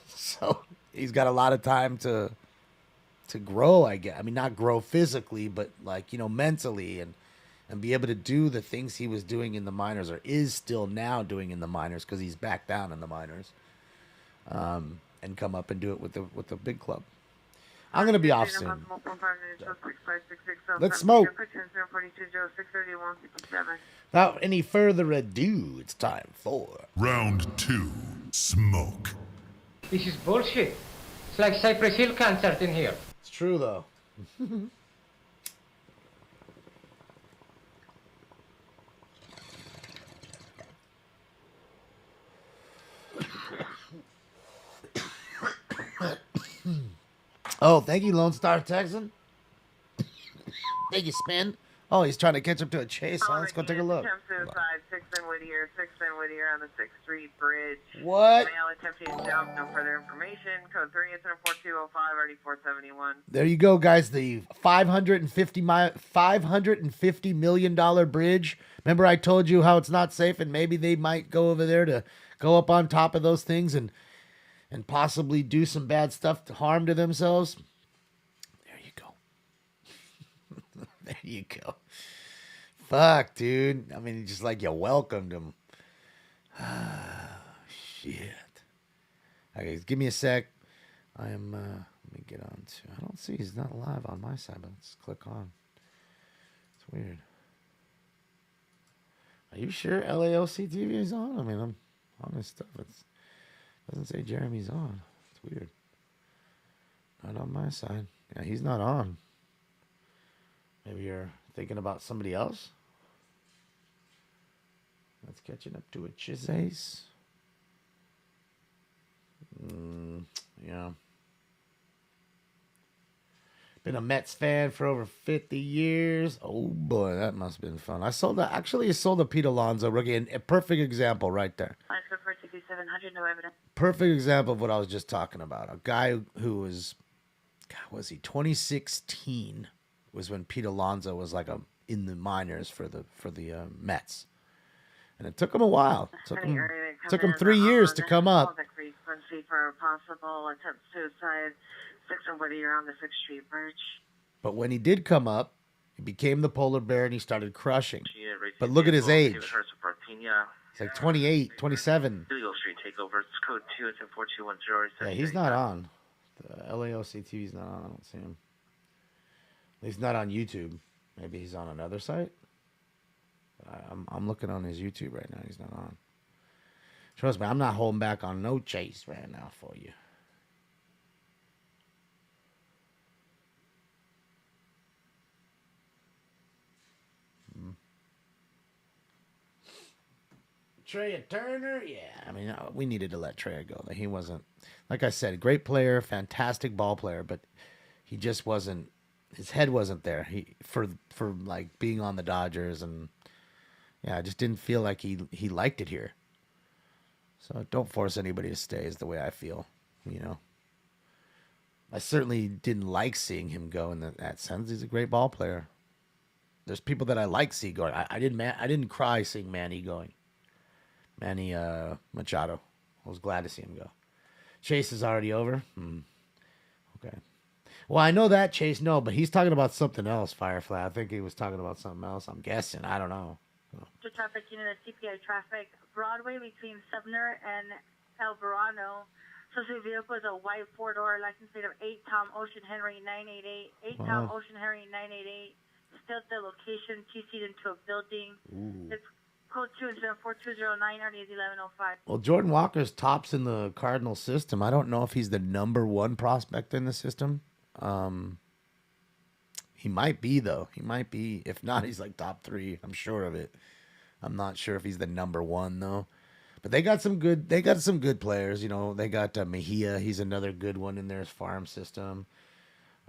So he's got a lot of time to grow, I guess. I mean, not grow physically, but mentally and be able to do the things he was doing in the minors, or is still now doing in the minors, because he's back down in the minors, and come up and do it with the big club. I'm going to be off soon. Let's smoke. Without any further ado, it's time for Round 2, Smoke. This is bullshit. It's like Cypress Hill concert in here. It's true, though. Oh, thank you, Lone Star Texan. Thank you, Spin. Oh, he's trying to catch up to a chase, huh? Let's go take a look. Attempt suicide, 6 in Whittier, 6 in Whittier on the 6th Street Bridge. What? Male attempting to jump, no further information. Code 3, it's in 4205, already 471. There you go, guys. The $550 million bridge. Remember I told you how it's not safe and maybe they might go over there to go up on top of those things and possibly do some bad stuff to harm to themselves? There you go. There you go. Fuck, dude. I mean, just like you welcomed him. Shit. Okay, give me a sec. I am, let me get on to, I don't see, he's not live on my side, but let's click on. It's weird. Are you sure LAOC TV is on? I mean, I'm on this stuff. It doesn't say Jeremy's on. It's weird. Not on my side. Yeah, he's not on. Maybe you're thinking about somebody else? That's catching up to a Chisace. Yeah. Been a Mets fan for over 50 years. Oh boy, that must have been fun. I sold a Pete Alonso rookie, and a perfect example right there. I prefer to do 700, no evidence. Perfect example of what I was just talking about. A guy who was, was he 2016 was when Pete Alonso was like in the minors for the Mets, and it took him a while. Took him 3 years to come up. Frequency for possible attempt suicide, 6 in Whittier on the 6th Street Bridge. But when he did come up, he became the polar bear and he started crushing. But look at his age. He's like 28, 27. Illegal street takeover. It's code 2. It's in 4210. Yeah, he's not on. The LAOC TV's not on. I don't see him. He's not on YouTube. Maybe he's on another site. I'm looking on his YouTube right now. He's not on. Trust me, I'm not holding back on no chase right now for you. Trey Turner, yeah. I mean, we needed to let Trey go. He wasn't, like I said, great player, fantastic ball player, but he just wasn't. His head wasn't there. He for like being on the Dodgers, and yeah, I just didn't feel like he liked it here. So don't force anybody to stay is the way I feel, you know. I certainly didn't like seeing him go in that sense. He's a great ball player. There's people that I like see going. I didn't cry seeing Manny going. Manny Machado. I was glad to see him go. Chase is already over. Okay. Well, I know that Chase, no, but he's talking about something else, Firefly. I think he was talking about something else. I'm guessing. I don't know. To traffic unit of CPI traffic, Broadway between Sumner and El Verano. Suspect vehicle is a white four-door, license plate of 8 Tom Ocean Henry 988. 8 Tom Ocean Henry 988. Still at the location, two-seat into a building. It's code 2-4209, already is 1105. Well, Jordan Walker's tops in the Cardinal system. I don't know if he's the number one prospect in the system. He might be, though. He might be. If not, he's like top 3. I'm sure of it. I'm not sure if he's the number 1, though. But they got some good players. You know, they got Mejia. He's another good one in their farm system.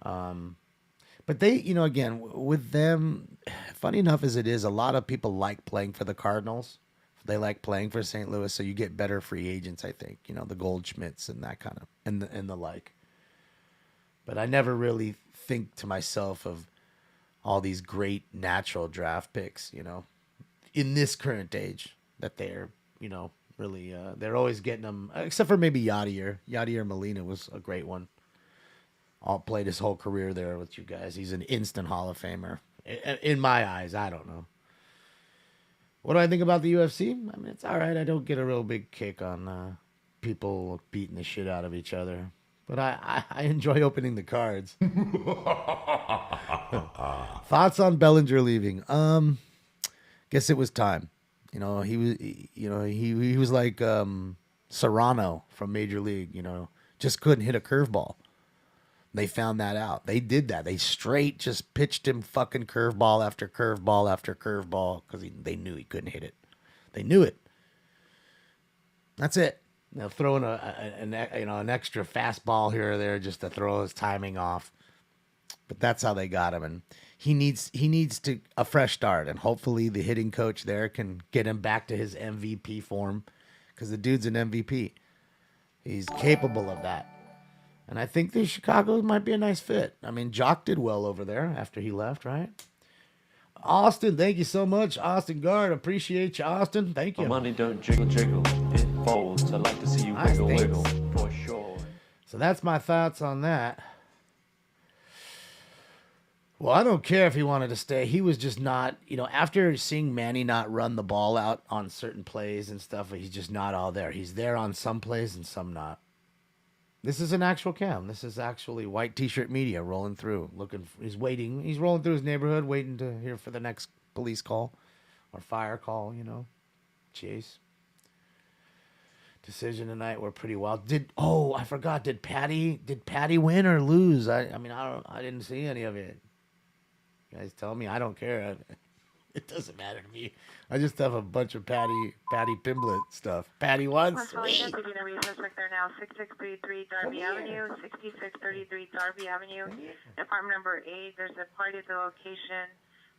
But they, you know, again, with them, funny enough as it is, a lot of people like playing for the Cardinals. They like playing for St. Louis, so you get better free agents, I think. You know, the Goldschmidts and that kind of, and the like. But I never really think to myself of all these great natural draft picks, you know, in this current age that they're, you know, really, they're always getting them, except for maybe Yadier. Yadier Molina was a great one. All played his whole career there with you guys. He's an instant Hall of Famer. In my eyes, I don't know. What do I think about the UFC? I mean, it's all right. I don't get a real big kick on people beating the shit out of each other. But I enjoy opening the cards. Thoughts on Bellinger leaving? Guess it was time. You know, he was like Serrano from Major League, you know, just couldn't hit a curveball. They found that out. They did that. They straight just pitched him fucking curveball after curveball after curveball because they knew he couldn't hit it. They knew it. That's it. They'll throw in an extra fastball here or there just to throw his timing off. But that's how they got him, and he needs to a fresh start, and hopefully the hitting coach there can get him back to his MVP form, because the dude's an MVP. He's capable of that, and I think the Chicago might be a nice fit. I mean, Jock did well over there after he left, right? Austin, thank you so much, Austin Guard. Appreciate you, Austin. Thank you. My money don't jiggle, jiggle. It folds. I like to see you Nice, wiggle, thanks. wiggle. For sure. So that's my thoughts on that. Well, I don't care if he wanted to stay. He was just not, after seeing Manny not run the ball out on certain plays and stuff, he's just not all there. He's there on some plays and some not. This is an actual cam. This is actually white t-shirt media rolling through. He's waiting. He's rolling through his neighborhood waiting to hear for the next police call or fire call, Chase. Decision tonight were pretty wild. I forgot. Did Patty win or lose? I didn't see any of it. You guys tell me. I don't care. It doesn't matter to me. I just have a bunch of Patty Pimblett stuff. Patty won. Sweet. Suspect there now, 6633 Darby Avenue, 6633 Darby Avenue, apartment number 8. There's a party at the location.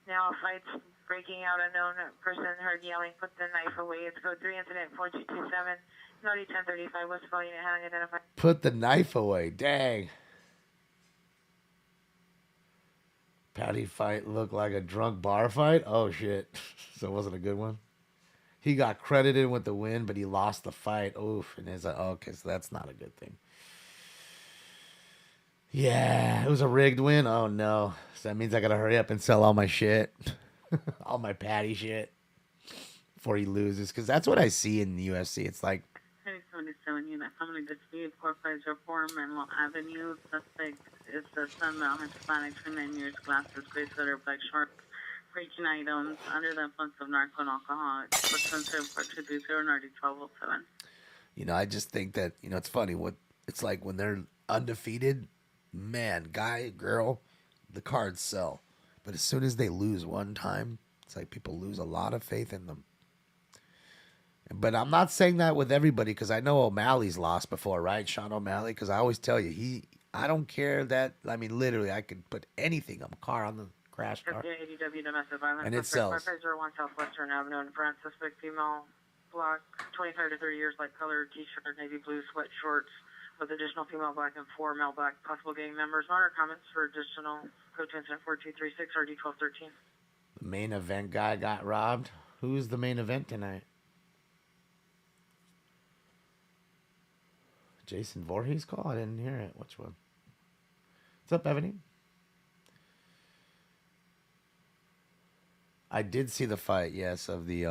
Now a fight's breaking out. Unknown person heard yelling, "Put the knife away." It's code 3 incident 4227. Naughty 1035 West Valley Unit having identified. Put the knife away. Dang. Patty fight looked like a drunk bar fight? Oh, shit. So it wasn't a good one? He got credited with the win, but he lost the fight. Oof. And it's like, okay, so that's not a good thing. Yeah, it was a rigged win. Oh, no. So that means I got to hurry up and sell all my shit. All my Patty shit. Before he loses. Because that's what I see in the UFC. It's like, 77 unit, family dispute, 4504 Manuel Avenue. Suspect is a son of Hispanic, 29 years, glasses, gray sweater, black shorts, breaching items, under the influence of narco and alcohol. Sensitive for 230 Nardi 1207. I just think that, it's funny. It's like when they're undefeated, man, guy, girl, the cards sell. But as soon as they lose one time, it's like people lose a lot of faith in them. But I'm not saying that with everybody, because I know O'Malley's lost before, right? Sean O'Malley, because I always tell you, I don't care that, literally, I could put anything, a car on the crash car. ADW domestic violence. And it sells. 5501 Southwestern Avenue in France. Suspect female, black, 25 to 30 years, light color, t-shirt, navy blue, sweat shorts, with additional female black and 4 male black possible gang members. Honor comments for additional code to incident 4236 RD 1213. The main event guy got robbed. Who's the main event tonight? Jason Voorhees call? I didn't hear it. Which one? What's up, Ebony? I did see the fight, yes, of the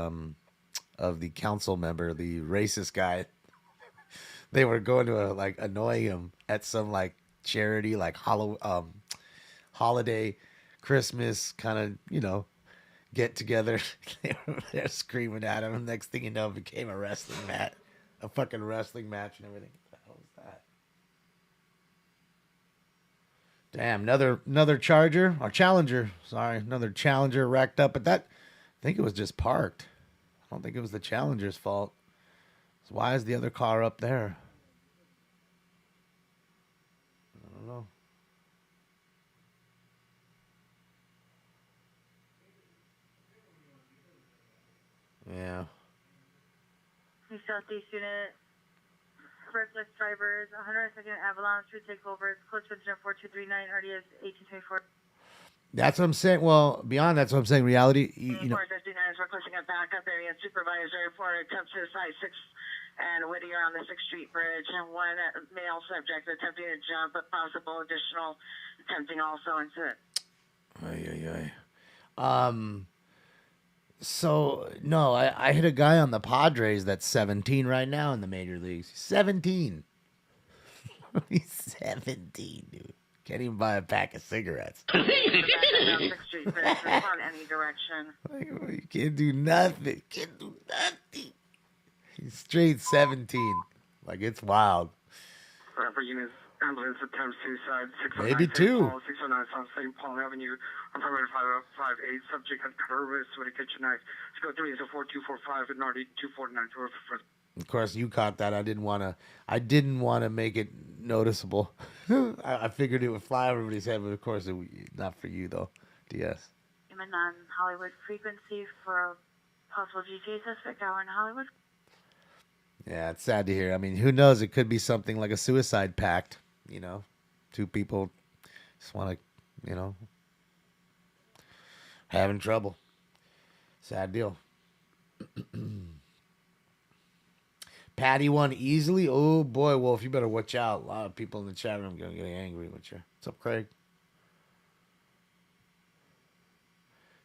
council member, the racist guy. They were going to annoy him at some charity, holiday, Christmas kind of, get together. They're screaming at him. Next thing you know, it became a wrestling match, a fucking wrestling match and everything. Damn, another Charger or Challenger. Sorry, another Challenger racked up. But I think it was just parked. I don't think it was the Challenger's fault. So why is the other car up there? I don't know. Yeah. New Southeast Unit. Reckless drivers, 102nd Avalon Street takeover. It's close to 4239 RDS 1824. That's what I'm saying. Well, beyond that's what I'm saying. Reality, you know. 459 is requesting a backup area supervisor for attempt suicide 6 and Whittier on the 6th Street Bridge, and one male subject attempting to jump, but possible additional attempting also into it. So, no, I hit a guy on the Padres that's 17 right now in the major leagues. 17. He's 17, dude. Can't even buy a pack of cigarettes. On any direction. You can't do nothing. He's straight 17. It's wild. For units, ambulance attempts suicide. Maybe two. 609 South St. Paul Avenue. On permit 558. Subject had cutter wrist with a kitchen knife. Let's go 3 is a 4245 and Nardi 249. Of course, you caught that. I didn't want to make it noticeable. I figured it would fly over everybody's head, but of course, not for you though. DS. Human on Hollywood frequency for a possible GTA suspect out in Hollywood. Yeah, it's sad to hear. I mean, who knows? It could be something like a suicide pact. You know, two people just want to, having trouble. Sad deal. Patty won easily. Oh boy, Wolf, you better watch out. A lot of people in the chat room gonna get angry with you. What's up, Craig?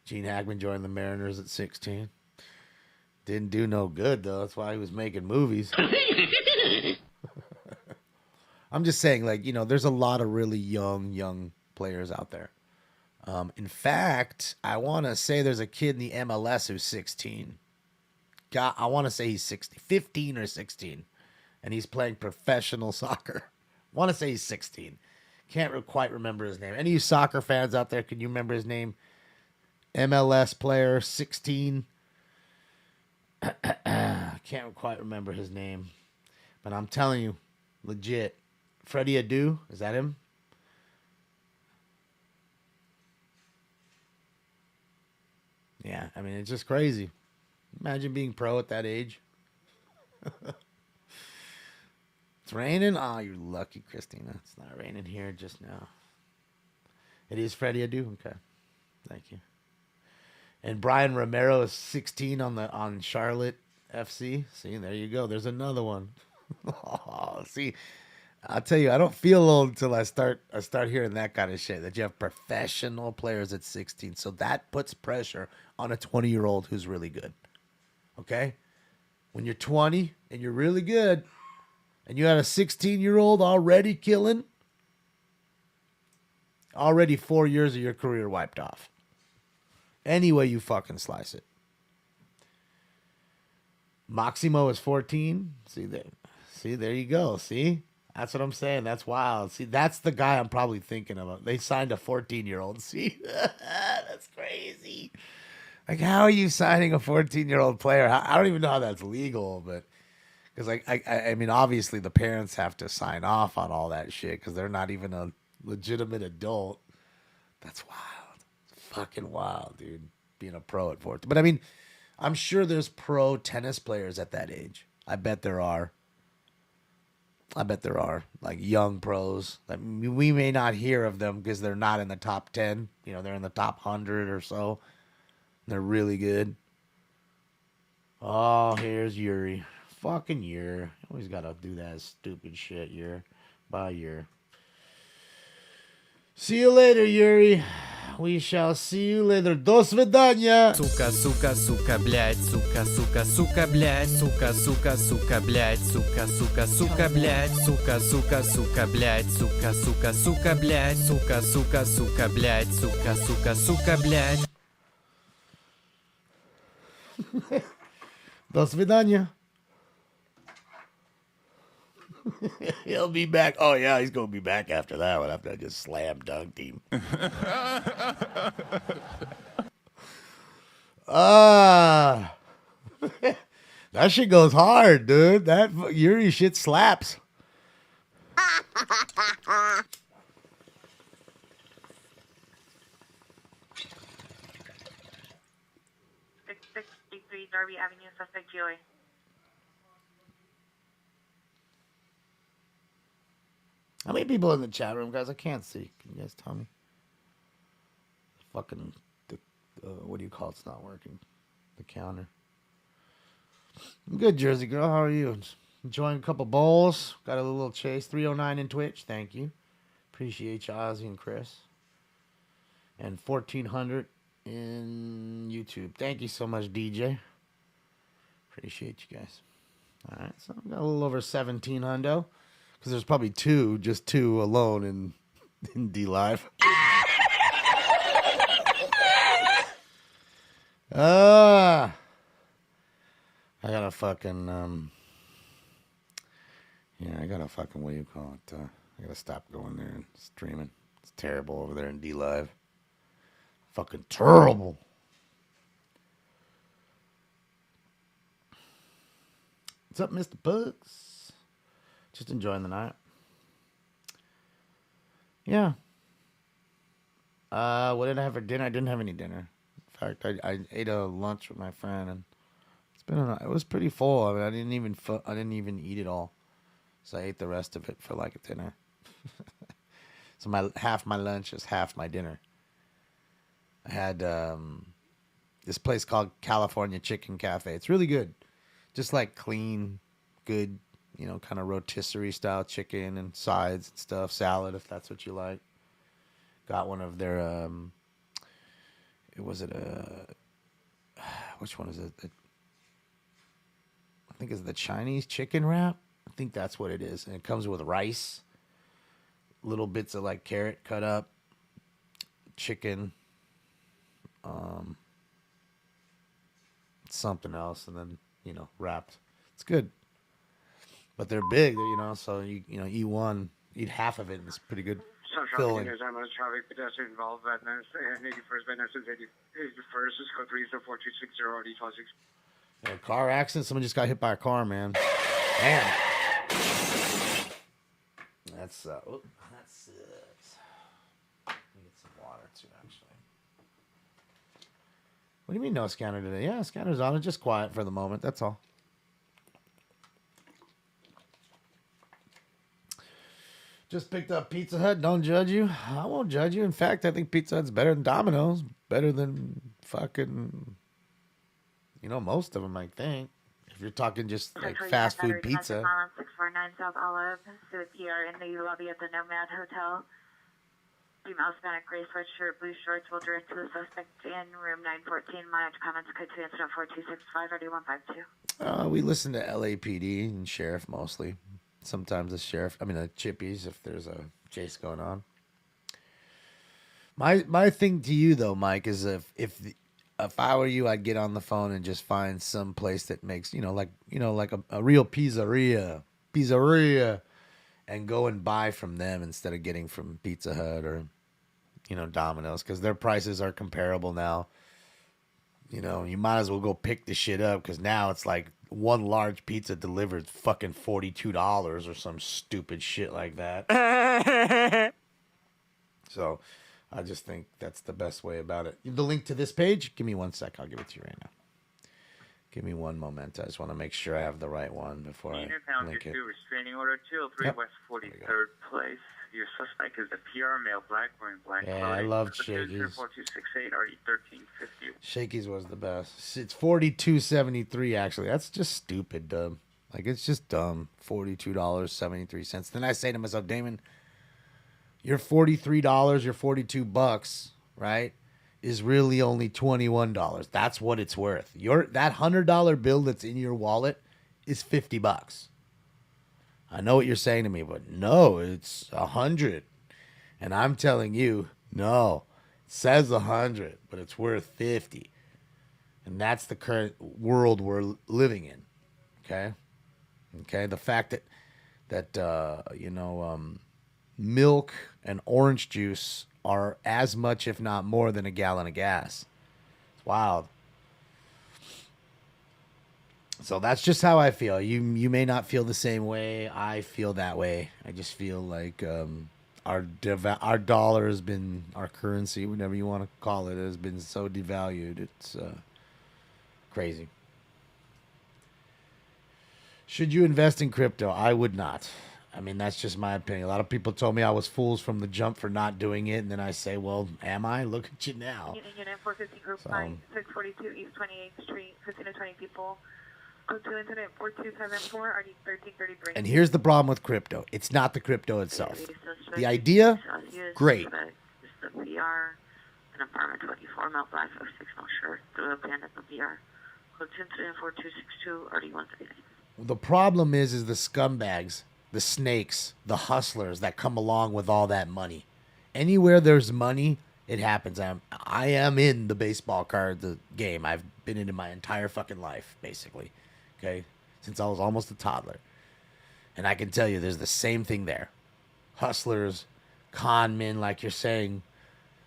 Gene Hackman joined the Mariners at 16. Didn't do no good though. That's why he was making movies. I'm just saying, like, there's a lot of really young players out there. In fact, I want to say there's a kid in the MLS who's 16. I want to say he's 15 or 16, and he's playing professional soccer. I want to say he's 16. Can't quite remember his name. Any of you soccer fans out there, can you remember his name? MLS player, 16. Can't quite remember his name, but I'm telling you, legit. Freddie Adu, is that him? Yeah, I mean, it's just crazy. Imagine being pro at that age. It's raining? Oh, you're lucky, Christina. It's not raining here just now. It is Freddie Adu? Okay. Thank you. And Brian Romero is 16 on Charlotte FC. See, there you go. There's another one. Oh, see, I'll tell you, I don't feel old until I start hearing that kind of shit, that you have professional players at 16. So that puts pressure on a 20-year-old who's really good. Okay? When you're 20 and you're really good and you had a 16-year-old already killing, already 4 years of your career wiped off. Any way you fucking slice it. Maximo is 14. See, there you go. See? That's what I'm saying. That's wild. See, that's the guy I'm probably thinking of. They signed a 14-year-old. See? That's crazy. Like, how are you signing a 14-year-old player? I don't even know how that's legal, but because I mean, obviously the parents have to sign off on all that shit because they're not even a legitimate adult. That's wild. It's fucking wild, dude. Being a pro at 14. But I mean, I'm sure there's pro tennis players at that age. I bet there are. Like young pros. We may not hear of them because they're not in the top 10. They're in the top 100 or so. They're really good. Oh, here's Yuri. Fucking Yuri. Always got to do that stupid shit, Yuri. Bye, Yuri. See you later, Yuri. We shall see you later. До свидания. Сука, сука, сука, блядь, сука, сука, сука, блядь, сука, сука, сука, блядь, сука, сука, сука, блядь, сука, сука, сука, блядь, сука, сука, сука, блядь, сука, сука, сука, блядь, сука, сука, сука, блядь. До свидания. He'll be back. Oh, yeah, he's going to be back after that one, after I just slam dunked him. That shit goes hard, dude. That Yuri shit slaps. Darby Avenue, suspect Joey. How many people in the chat room, guys? I can't see. Can you guys tell me? Fucking, what do you call it? It's not working. The counter. I'm good, Jersey girl. How are you? Enjoying a couple bowls. Got a little chase. 309 in Twitch. Thank you. Appreciate you, Ozzy and Chris. And 1400 in YouTube. Thank you so much, DJ. Appreciate you guys. All right, so I've got a little over 17 hundo. Because there's probably just two alone in D Live. I gotta fucking what do you call it? I gotta stop going there and streaming. It's terrible over there in D Live. Fucking terrible. What's up, Mr. Bugs? Just enjoying the night. Yeah. What did I have for dinner? I didn't have any dinner. In fact, I ate a lunch with my friend, and it was pretty full. I mean, I didn't even eat it all, so I ate the rest of it for like a dinner. So half my lunch is half my dinner. I had this place called California Chicken Cafe. It's really good, just like clean, good, kind of rotisserie style chicken and sides and stuff, salad if that's what you like. Got one of their which one is it? I think it's the Chinese chicken wrap. I think that's what it is. And it comes with rice, little bits of like carrot cut up, chicken, something else, and then, wrapped. It's good. But they're big, so you eat half of it, and it's pretty good. Filling. There's that much traffic, pedestrian involved, and 81st, Van Ness's 81st, is code 304 RD26. Yeah, car accident. Someone just got hit by a car, man. Damn. That's that sucks. Let me get some water too, actually. What do you mean no scanner today? Yeah, scanner's on. It's just quiet for the moment. That's all. Just picked up Pizza Hut. Don't judge you. I won't judge you. In fact, I think Pizza Hut's better than Domino's. Better than fucking, most of them, I think. If you're talking just like fast food pizza. 649 South Olive. So PR in the lobby at the Nomad Hotel. Female Hispanic, gray sweatshirt, blue shorts will direct to the suspect in room 914. My comments code 2 incident 4265 RD152. We listen to LAPD and sheriff mostly. Sometimes the chippies if there's a chase going on. My thing to you though, Mike, is if I were you, I'd get on the phone and just find some place that makes like a real pizzeria, and go and buy from them instead of getting from Pizza Hut or Domino's, because their prices are comparable now. You might as well go pick the shit up, because now it's like one large pizza delivered fucking $42 or some stupid shit like that. So I just think that's the best way about it. The link to this page, give me 1 sec. I'll give it to you right now. Give me one moment. I just want to make sure I have the right one before I link it. Restraining order 203 West 43rd Place. Your suspect is a PR male, black, wearing black clothing. Yeah, I loved Shakey's. 4268 RD 1350. Shakey's was the best. It's $42.73 actually. That's just stupid dumb. Like, it's just dumb. $42.73. Then I say to myself, Damon, your $43, your $42, right, is really only $21. That's what it's worth. That $100 bill that's in your wallet is $50. I know what you're saying to me, but no, it's 100. And I'm telling you, no, it says 100, but it's worth 50. And that's the current world we're living in. Okay. The fact that milk and orange juice are as much, if not more, than a gallon of gas. It's wild. So that's just how I feel. You may not feel the same way. I feel that way. I just feel like our dollar has been, our currency, whatever you want to call it, has been so devalued. It's crazy. Should you invest in crypto? I would not. I mean, that's just my opinion. A lot of people told me I was fools from the jump for not doing it, and then I say, well, am I? Look at you now. Unit 450 Group 9, 642 East 28th Street, 15 to 20 people. Code 2 incident 4274 RD 1333. And here's the problem with crypto. It's not the crypto itself. The idea, great. This is the PR, an apartment 24, male black, 6 no shirt, through the pan at the PR. Code 2 incident 4262 RD 139. The problem is the scumbags, the snakes, the hustlers that come along with all that money. Anywhere there's money, it happens. I am in the baseball card game. I've been in it my entire fucking life, basically. Okay? Since I was almost a toddler. And I can tell you there's the same thing there. Hustlers, con men, like you're saying,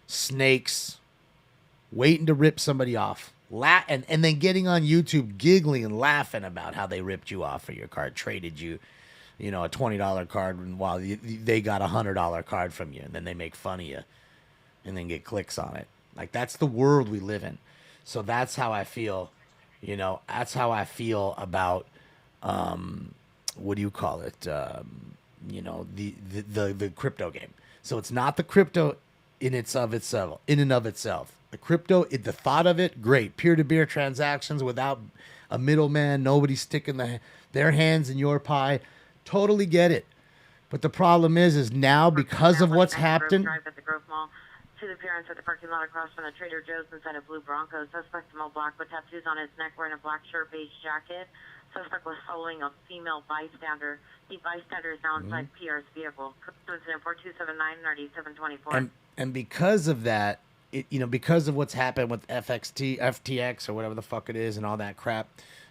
snakes, waiting to rip somebody off. And then getting on YouTube giggling and laughing about how they ripped you off for your card, traded you, a $20 card while they got a $100 card from you, and then they make fun of you and then get clicks on it. Like, that's the world we live in. So that's how I feel, that's how I feel about, what do you call it? The crypto game. So it's not the crypto in and of itself. The crypto, the thought of it, great. Peer-to-peer transactions without a middleman, nobody sticking their hands in your pie. Totally get it. But the problem is now because of what's happened. Drive at the Grove Mall to the appearance at the parking lot across from the Trader Joe's inside a blue Bronco. Suspect in all black with tattoos on his neck, wearing a black shirt, beige jacket. Suspect was following a female bystander. The bystander is now inside PR's vehicle. Incident 4279-9724. And because of that, because of what's happened with FTX or whatever the fuck it is and all that crap,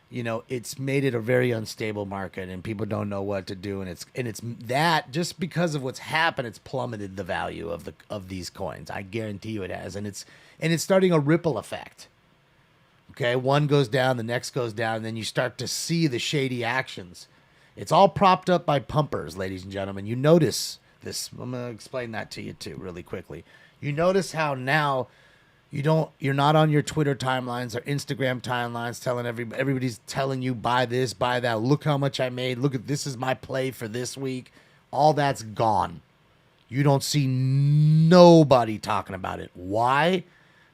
it's made it a very unstable market and people don't know what to do. And it's that just because of what's happened, it's plummeted the value of these coins. I guarantee you it has. And it's starting a ripple effect. Okay. One goes down, the next goes down, and then you start to see the shady actions. It's all propped up by pumpers, ladies and gentlemen. You notice this. I'm going to explain that to you too, really quickly. You notice how now you're not on your Twitter timelines or Instagram timelines telling everybody's telling you buy this, buy that. Look how much I made. Look at this is my play for this week. All that's gone. You don't see nobody talking about it. Why?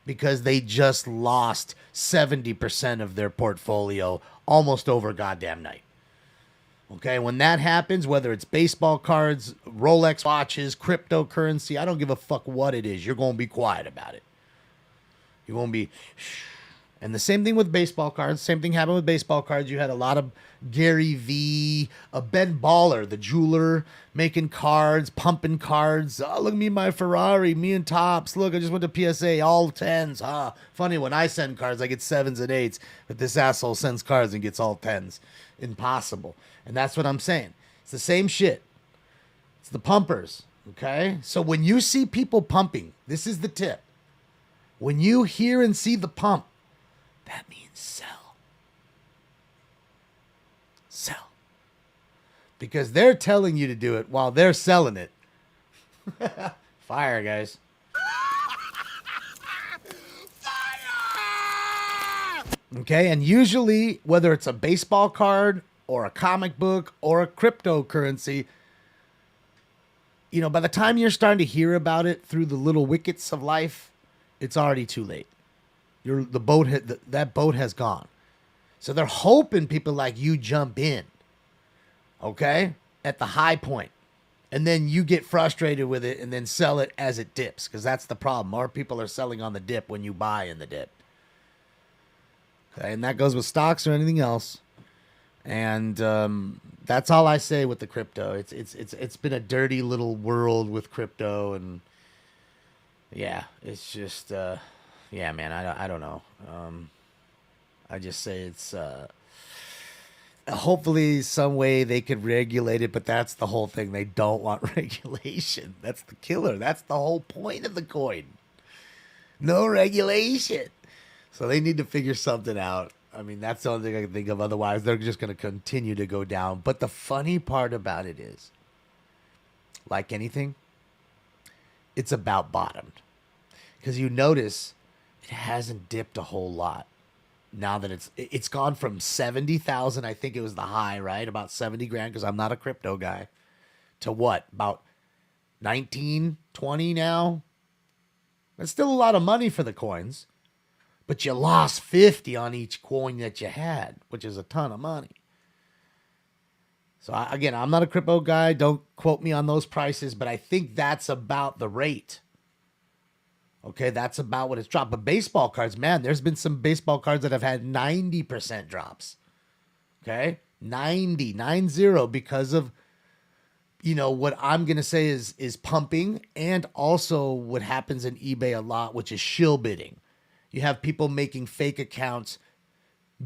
Because they just lost 70% of their portfolio almost over goddamn night. Okay, when that happens, whether it's baseball cards, Rolex watches, cryptocurrency, I don't give a fuck what it is. You're going to be quiet about it. You're going to be shh. And the same thing with baseball cards. Same thing happened with baseball cards. You had a lot of Gary V, Ben Baller, the jeweler, making cards, pumping cards. Oh, look at me, my Ferrari, me and Tops. Look, I just went to PSA, all 10s. Funny, when I send cards, I get 7s and 8s. But this asshole sends cards and gets all 10s. Impossible. And that's what I'm saying. It's the same shit. It's the pumpers, okay? So when you see people pumping, this is the tip. When you hear and see the pump, that means sell. Sell. Because they're telling you to do it while they're selling it. Fire, guys. Okay, and usually, whether it's a baseball card or a comic book or a cryptocurrency, by the time you're starting to hear about it through the little wickets of life, it's already too late. That boat has gone. So they're hoping people like you jump in, okay, at the high point. And then you get frustrated with it and then sell it as it dips, because that's the problem. More people are selling on the dip when you buy in the dip. Okay, and that goes with stocks or anything else. And that's all I say with the crypto. It's been a dirty little world with crypto, and yeah, it's just yeah, man. I don't know. I just say it's hopefully some way they could regulate it, but that's the whole thing. They don't want regulation. That's the killer. That's the whole point of the coin. No regulation. So they need to figure something out. I mean, that's the only thing I can think of. Otherwise, they're just going to continue to go down. But the funny part about it is, like anything, it's about bottomed. Because you notice it hasn't dipped a whole lot. Now that it's gone from 70,000, I think it was the high, right? About 70 grand, because I'm not a crypto guy, to what? About 19, 20 now? That's still a lot of money for the coins. But you lost 50 on each coin that you had, which is a ton of money. So again, I'm not a crypto guy. Don't quote me on those prices, but I think that's about the rate. Okay, that's about what it's dropped. But baseball cards, man, there's been some baseball cards that have had 90% drops. Okay, 90, because of, what I'm going to say is pumping, and also what happens in eBay a lot, which is shill bidding. You have people making fake accounts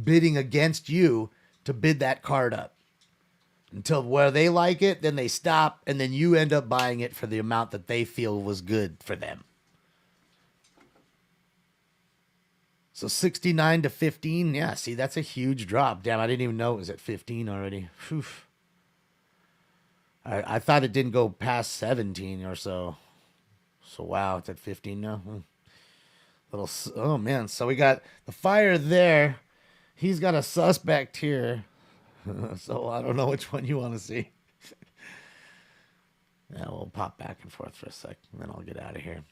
bidding against you to bid that card up until where they like it, then they stop, and then you end up buying it for the amount that they feel was good for them. So 69 to 15. Yeah, see, that's a huge drop. Damn, I didn't even know it was at 15 already. Whew. I thought it didn't go past 17 or so. So, wow, it's at 15 now. Oh, man. So we got the fire there. He's got a suspect here. So I don't know which one you want to see. Yeah, we'll pop back and forth for a sec, and then I'll get out of here.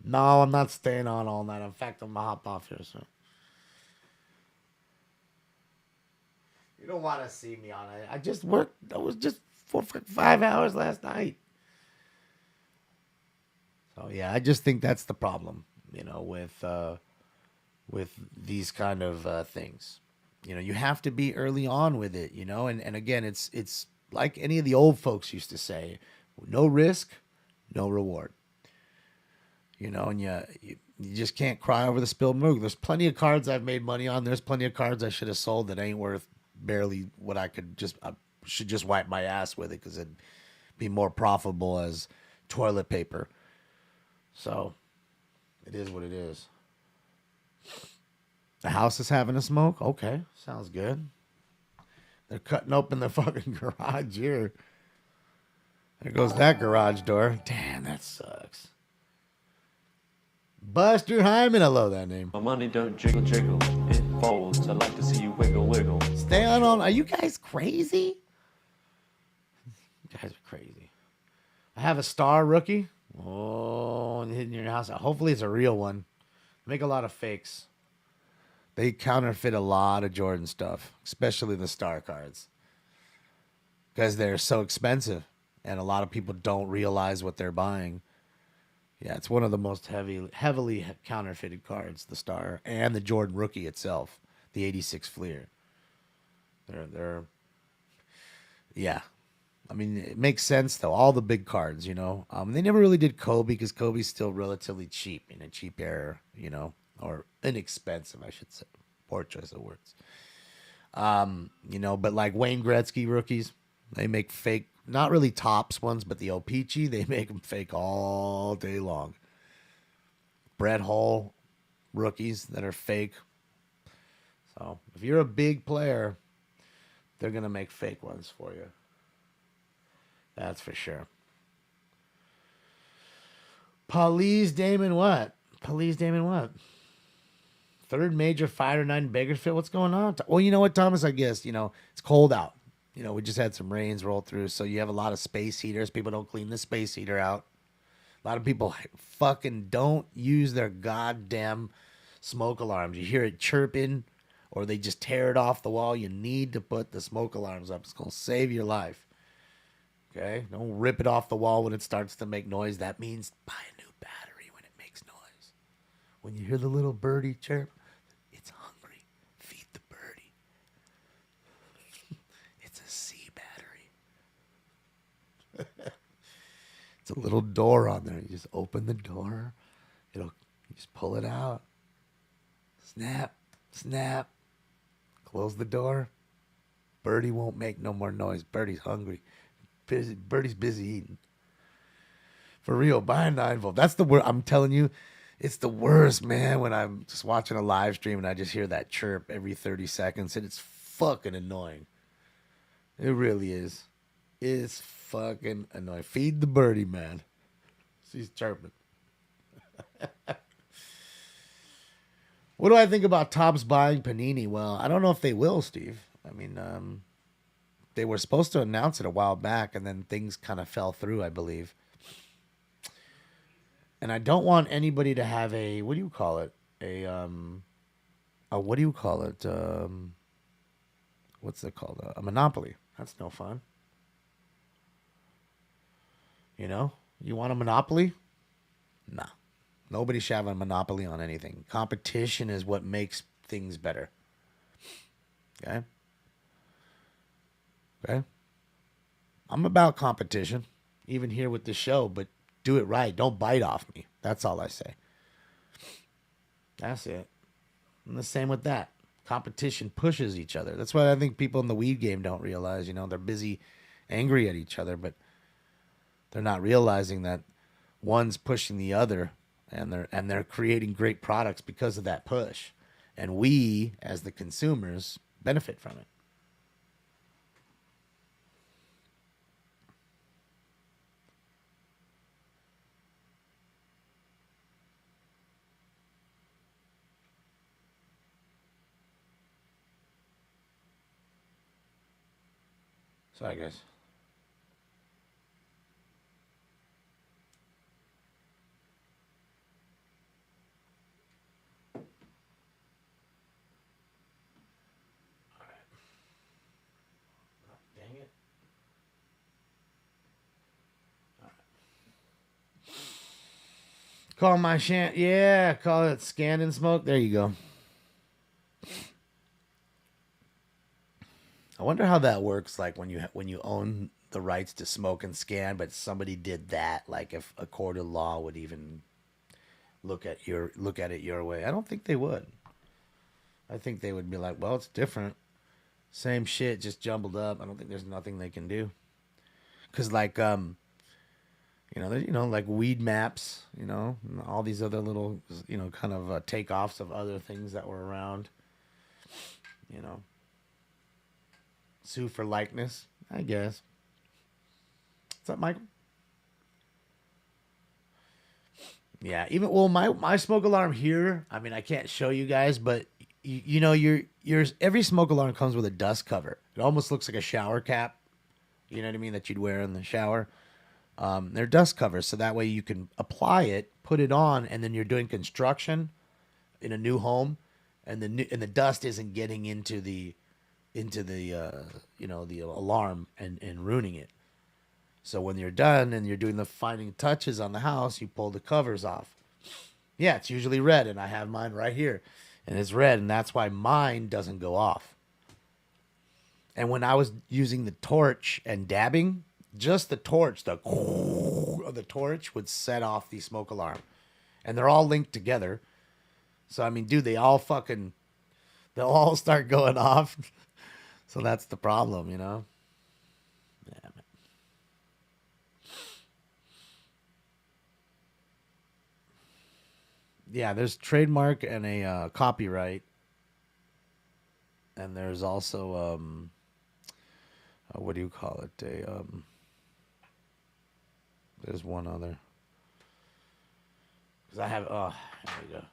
No, I'm not staying on all night. In fact, I'm going to hop off here soon. You don't want to see me on it. I just worked. I was just 5 hours last night. So, yeah, I just think that's the problem, with these kind of things. You have to be early on with it, and again, it's like any of the old folks used to say, no risk, no reward. And you just can't cry over the spilled milk. There's plenty of cards I've made money on. There's plenty of cards I should have sold that ain't worth barely what I should just wipe my ass with it because it'd be more profitable as toilet paper. So it is what it is. The house is having a smoke? Okay, sounds good. They're cutting open the fucking garage here. There goes that garage door. Damn, that sucks. Buster Hyman, I love that name. My money don't jiggle jiggle, it folds. I like to see you wiggle wiggle. Stay on. Are you guys crazy? You guys are crazy. I have a star rookie. Oh, and hidden in your house. Hopefully it's a real one. Make a lot of fakes. They counterfeit a lot of Jordan stuff, especially the star cards, because they're so expensive, and a lot of people don't realize what they're buying. Yeah, it's one of the most heavily counterfeited cards, the star, and the Jordan rookie itself, the 86 Fleer. They're yeah. I mean, it makes sense, though. All the big cards, They never really did Kobe because Kobe's still relatively cheap, cheap error, or inexpensive, I should say. Poor choice of words. But like Wayne Gretzky rookies, they make fake, not really tops ones, but the O-Pee-Chee, they make them fake all day long. Brett Hull rookies that are fake. So if you're a big player, they're going to make fake ones for you. That's for sure. Police Damon what? Third major 5-9 Bakersfield. What's going on? Well, you know what, Thomas? I guess, it's cold out. We just had some rains roll through, so you have a lot of space heaters. People don't clean the space heater out. A lot of people fucking don't use their goddamn smoke alarms. You hear it chirping, or they just tear it off the wall. You need to put the smoke alarms up. It's going to save your life. Okay? Don't rip it off the wall when it starts to make noise. That means buy a new battery when it makes noise. When you hear the little birdie chirp, it's hungry. Feed the birdie. It's a C battery. It's a little door on there. You just open the door. You just pull it out. Snap. Snap. Close the door. Birdie won't make no more noise. Birdie's hungry. Birdie's busy eating. For real, buy a 9-volt. That's the word. I'm telling you, it's the worst, man, when I'm just watching a live stream and I just hear that chirp every 30 seconds. And it's fucking annoying. It really is. It's fucking annoying. Feed the birdie, man. She's chirping. What do I think about Topps buying Panini? Well, I don't know if they will, Steve. I mean, they were supposed to announce it a while back, and then things kind of fell through, I believe. And I don't want anybody to have a, what do you call it? What do you call it? What's it called? A monopoly. That's no fun. You want a monopoly? Nah. Nobody should have a monopoly on anything. Competition is what makes things better. Okay? Okay? I'm about competition, even here with the show, but do it right. Don't bite off me. That's all I say. That's it. And the same with that. Competition pushes each other. That's what I think people in the weed game don't realize. They're busy angry at each other, but they're not realizing that one's pushing the other, and they're creating great products because of that push. And we, as the consumers, benefit from it. Sorry, guys. Dang it. Call my shan. Yeah, call it Scan and Smoke. There you go. I wonder how that works. Like when you own the rights to smoke and scan, but somebody did that. Like if a court of law would even look at it your way. I don't think they would. I think they would be like, well, it's different. Same shit, just jumbled up. I don't think there's nothing they can do. Cause like like weed maps, and all these other little, kind of takeoffs of other things that were around. Sue for likeness, I guess. What's up, Michael? Yeah, my smoke alarm here. I mean, I can't show you guys, but your every smoke alarm comes with a dust cover. It almost looks like a shower cap. You know what I mean? That you'd wear in the shower. They're dust covers, so that way you can apply it, put it on, and then you're doing construction in a new home, and the dust isn't getting into the the alarm and ruining it. So when you're done and you're doing the finding touches on the house, you pull the covers off. Yeah, it's usually red, and I have mine right here, and it's red, and that's why mine doesn't go off. And when I was using the torch and dabbing, just the torch, the of the torch would set off the smoke alarm. And they're all linked together. So, I mean, dude, they'll all start going off. So that's the problem, Yeah, man. Yeah, there's trademark and a copyright. And there's also, what do you call it? There's one other. Because I have, here we go.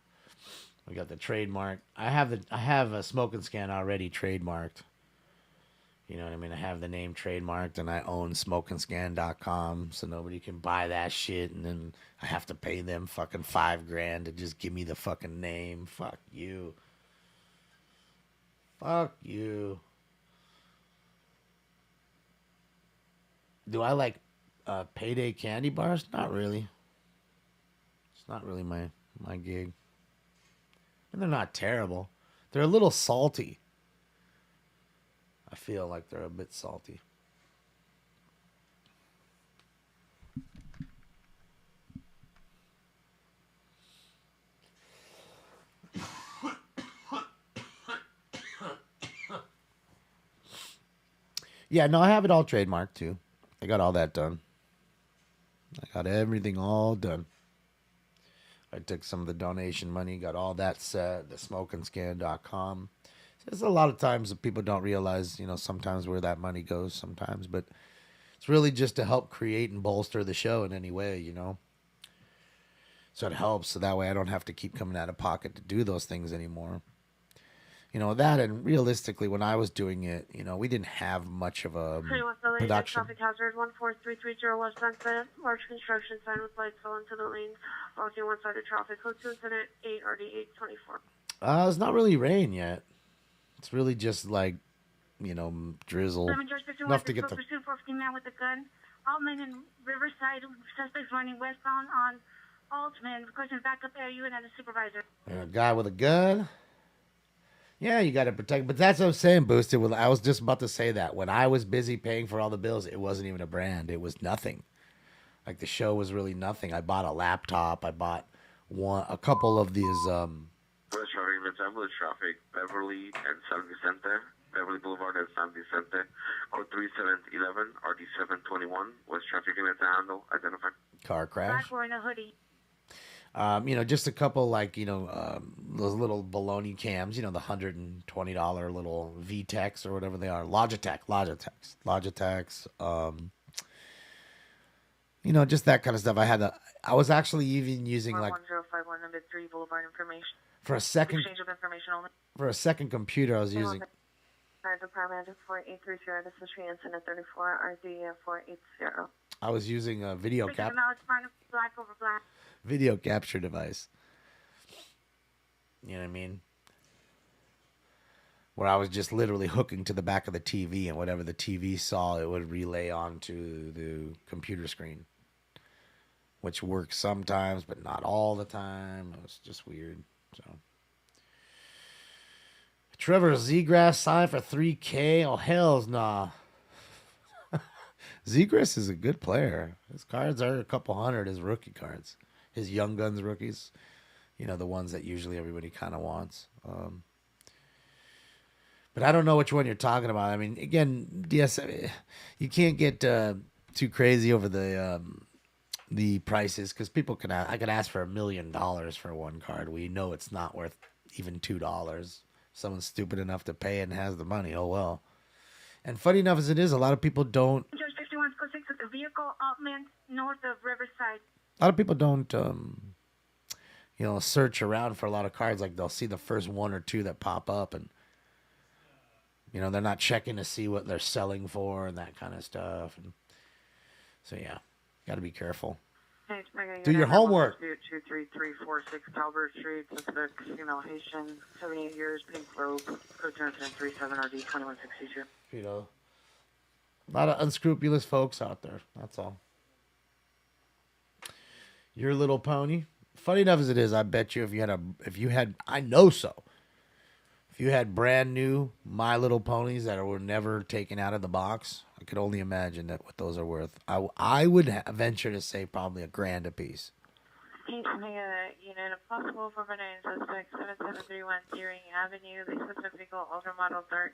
We got the trademark. I have a smoke and scan already trademarked. You know what I mean? I have the name trademarked, and I own smokeandscan.com, so nobody can buy that shit, and then I have to pay them fucking $5,000 to just give me the fucking name. Fuck you. Fuck you. Do I like payday candy bars? Not really. It's not really my gig. And they're not terrible. They're a little salty. I feel like they're a bit salty. Yeah, no, I have it all trademarked too. I got all that done. I got everything all done. I took some of the donation money, got all that set, the smokeandscan.com. There's a lot of times that people don't realize, sometimes where that money goes sometimes, but it's really just to help create and bolster the show in any way, So it helps, so that way I don't have to keep coming out of pocket to do those things anymore. That, and realistically, when I was doing it, we didn't have much of a production. Traffic hazard 14330 westbound Bennett. Large construction sign with lights fell into the lanes, blocking one side of traffic. Code 2 incident 8 RD 824. It's not really rain yet. It's really just like, drizzle. Enough to get the... Pursuit for female with a gun. Altman and Riverside. Suspects running westbound on Altman. Requesting backup area and a supervisor. A guy with a gun. Yeah, you got to protect. But that's what I'm saying, Boosted. I was just about to say that. When I was busy paying for all the bills, it wasn't even a brand. It was nothing. Like, the show was really nothing. I bought a laptop. I bought a couple of these... West traffic, Minneapolis traffic, Beverly and San Vicente, Beverly Boulevard and San Vicente, code 3711, RD 721, West traffic unit to handle, identify. Car crash. Black wearing a hoodie. Just a couple those little baloney cams, the $120 little VTEX or whatever they are. Logitechs. Just that kind of stuff. I was actually even using 1051 number 3 Boulevard information. For a second Exchange of information only. For a second computer I was using. Department 4830. This is Tree Incident 34 RD 480. I was using a video Now it's black over black. video capture device. You know what I mean? Where I was just literally hooking to the back of the TV, and whatever the TV saw, it would relay onto the computer screen. Which works sometimes, but not all the time. It was just weird. So Trevor Zegras signed for $3K. Oh, hells nah. Zegras is a good player. His cards are a couple hundred, his rookie cards. His Young Guns rookies. The ones that usually everybody kind of wants. But I don't know which one you're talking about. I mean, again, DS, you can't get too crazy over the prices, because people I could ask for $1 million for one card. We know it's not worth even $2. Someone's stupid enough to pay it and has the money. Oh well. And funny enough as it is, a lot of people don't. George 5106 at the vehicle Altman north of Riverside. A lot of people don't, search around for a lot of cards. Like they'll see the first one or two that pop up, and they're not checking to see what they're selling for and that kind of stuff. And so yeah, got to be careful. Hey, do your homework. 23346 Talbot Street, suspect, female Haitian, 78 years, pink robe, code 37 RD 2162. A lot of unscrupulous folks out there. That's all. Your Little Pony. Funny enough as it is, I bet you if you had brand new My Little Ponies that were never taken out of the box, I could only imagine what those are worth. I would venture to say probably $1,000 a piece. Unit of possible 449 suspect 7731 Deering Avenue. The suspect vehicle ultra model dark.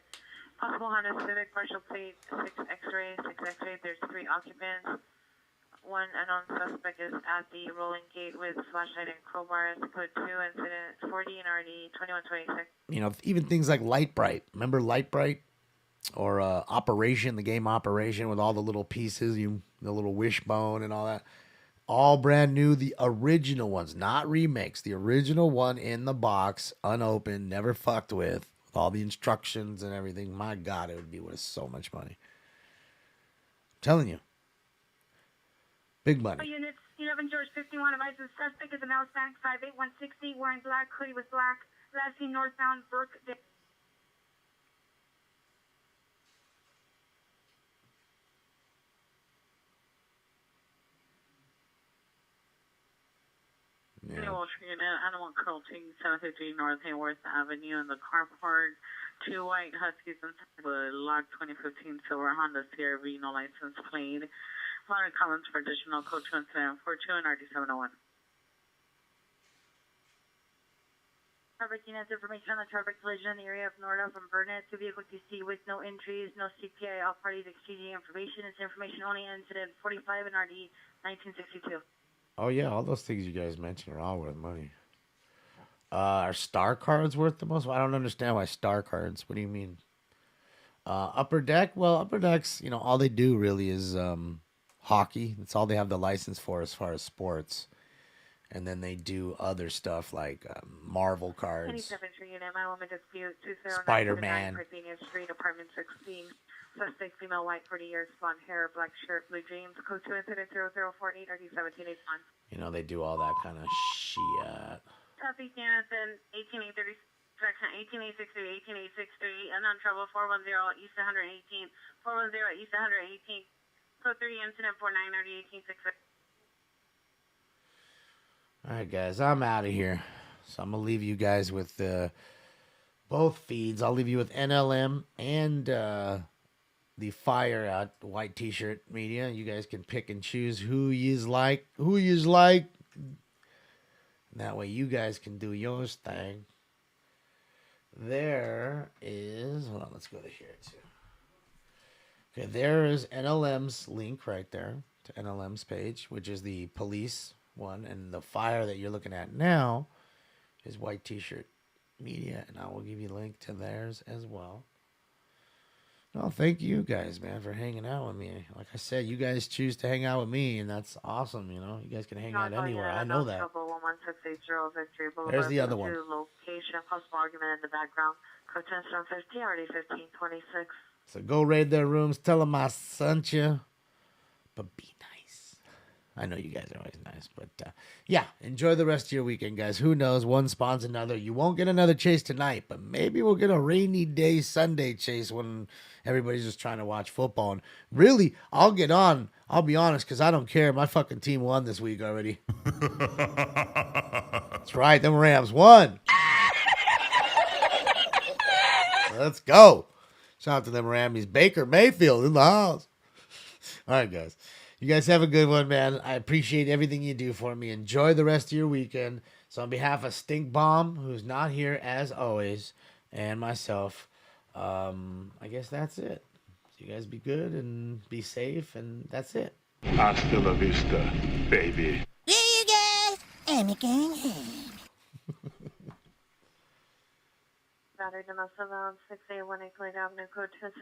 Possible Honda Civic partial plate 6 X-ray 6 X-ray. There's 3 occupants. One unknown suspect is at the rolling gate with flashlight and crowbar. Code 2 incident 40 and RD 2126. Even things like Light Bright. Remember Light Bright? Or Operation, the game Operation with all the little pieces, the little wishbone and all that. All brand new, the original ones, not remakes. The original one in the box, unopened, never fucked with all the instructions and everything. My God, it would be worth so much money. I'm telling you. Big money. Units 11 George 51 advises suspect is an Alice Bank 58160 wearing black, hoodie with black. Last seen northbound Burke. Animal cruelty, 750 North Hayworth Avenue in the carport. 2 white Huskies inside the log 2015 silver Honda CRV, no license plate. Moderate comments for additional code 2 incident 42 and RD 701. Breaking has information on the traffic collision in the area of Nordhoff and Burnett. The vehicle you see with no injuries, no CPI, all parties exchanging information. It's information only incident 45 and RD 1962. Oh yeah, all those things you guys mentioned are all worth money. Are star cards worth the most? Well, I don't understand why star cards. What do you mean? Upper Deck? Well, Upper Decks, all they do really is hockey. That's all they have the license for as far as sports. And then they do other stuff like Marvel cards. Spider-Man. Street, apartment 16. Suspect female, white, 40 years, blonde hair, black shirt, blue jeans. Code 2 incident 0048 RD 1781. They do all that kind of shit. Southeast Jansen 18830. Section 18863, 18863, unknown trouble 410 East 118, 410 East 118, code 3 incident 49 RD 1866. All right, guys, I'm out of here. So I'm going to leave you guys with both feeds. I'll leave you with NLM and the Fire at White T-Shirt Media. You guys can pick and choose who yous like. That way you guys can do yours thing. There is... Hold on, let's go to here, too. Okay, there is NLM's link right there to NLM's page, which is the police one, and the fire that you're looking at now is White T-Shirt Media, and I will give you a link to theirs as well. No, thank you guys, man, for hanging out with me. Like I said, you guys choose to hang out with me, and that's awesome. You know, you guys can hang out anywhere. I know that. There's the other one. Location, possible argument in the background. Code 10-50, already 1526. So go raid their rooms. Tell them I sent you. But be nice. I know you guys are always nice. But yeah, enjoy the rest of your weekend, guys. Who knows? One spawns another. You won't get another chase tonight, but maybe we'll get a rainy day Sunday chase when everybody's just trying to watch football. And really, I'll get on. I'll be honest, because I don't care. My fucking team won this week already. That's right. Them Rams won. Let's go. Shout out to them Rammies. Baker Mayfield in the house. All right, guys. You guys have a good one, man. I appreciate everything you do for me. Enjoy the rest of your weekend. So on behalf of Stink Bomb, who's not here as always, and myself, I guess that's it. So you guys be good and be safe, and that's it. Hasta la vista, baby. Yeah, you guys. I'm a gang hand. Battery Domestic 6A18 Avenue, code 27.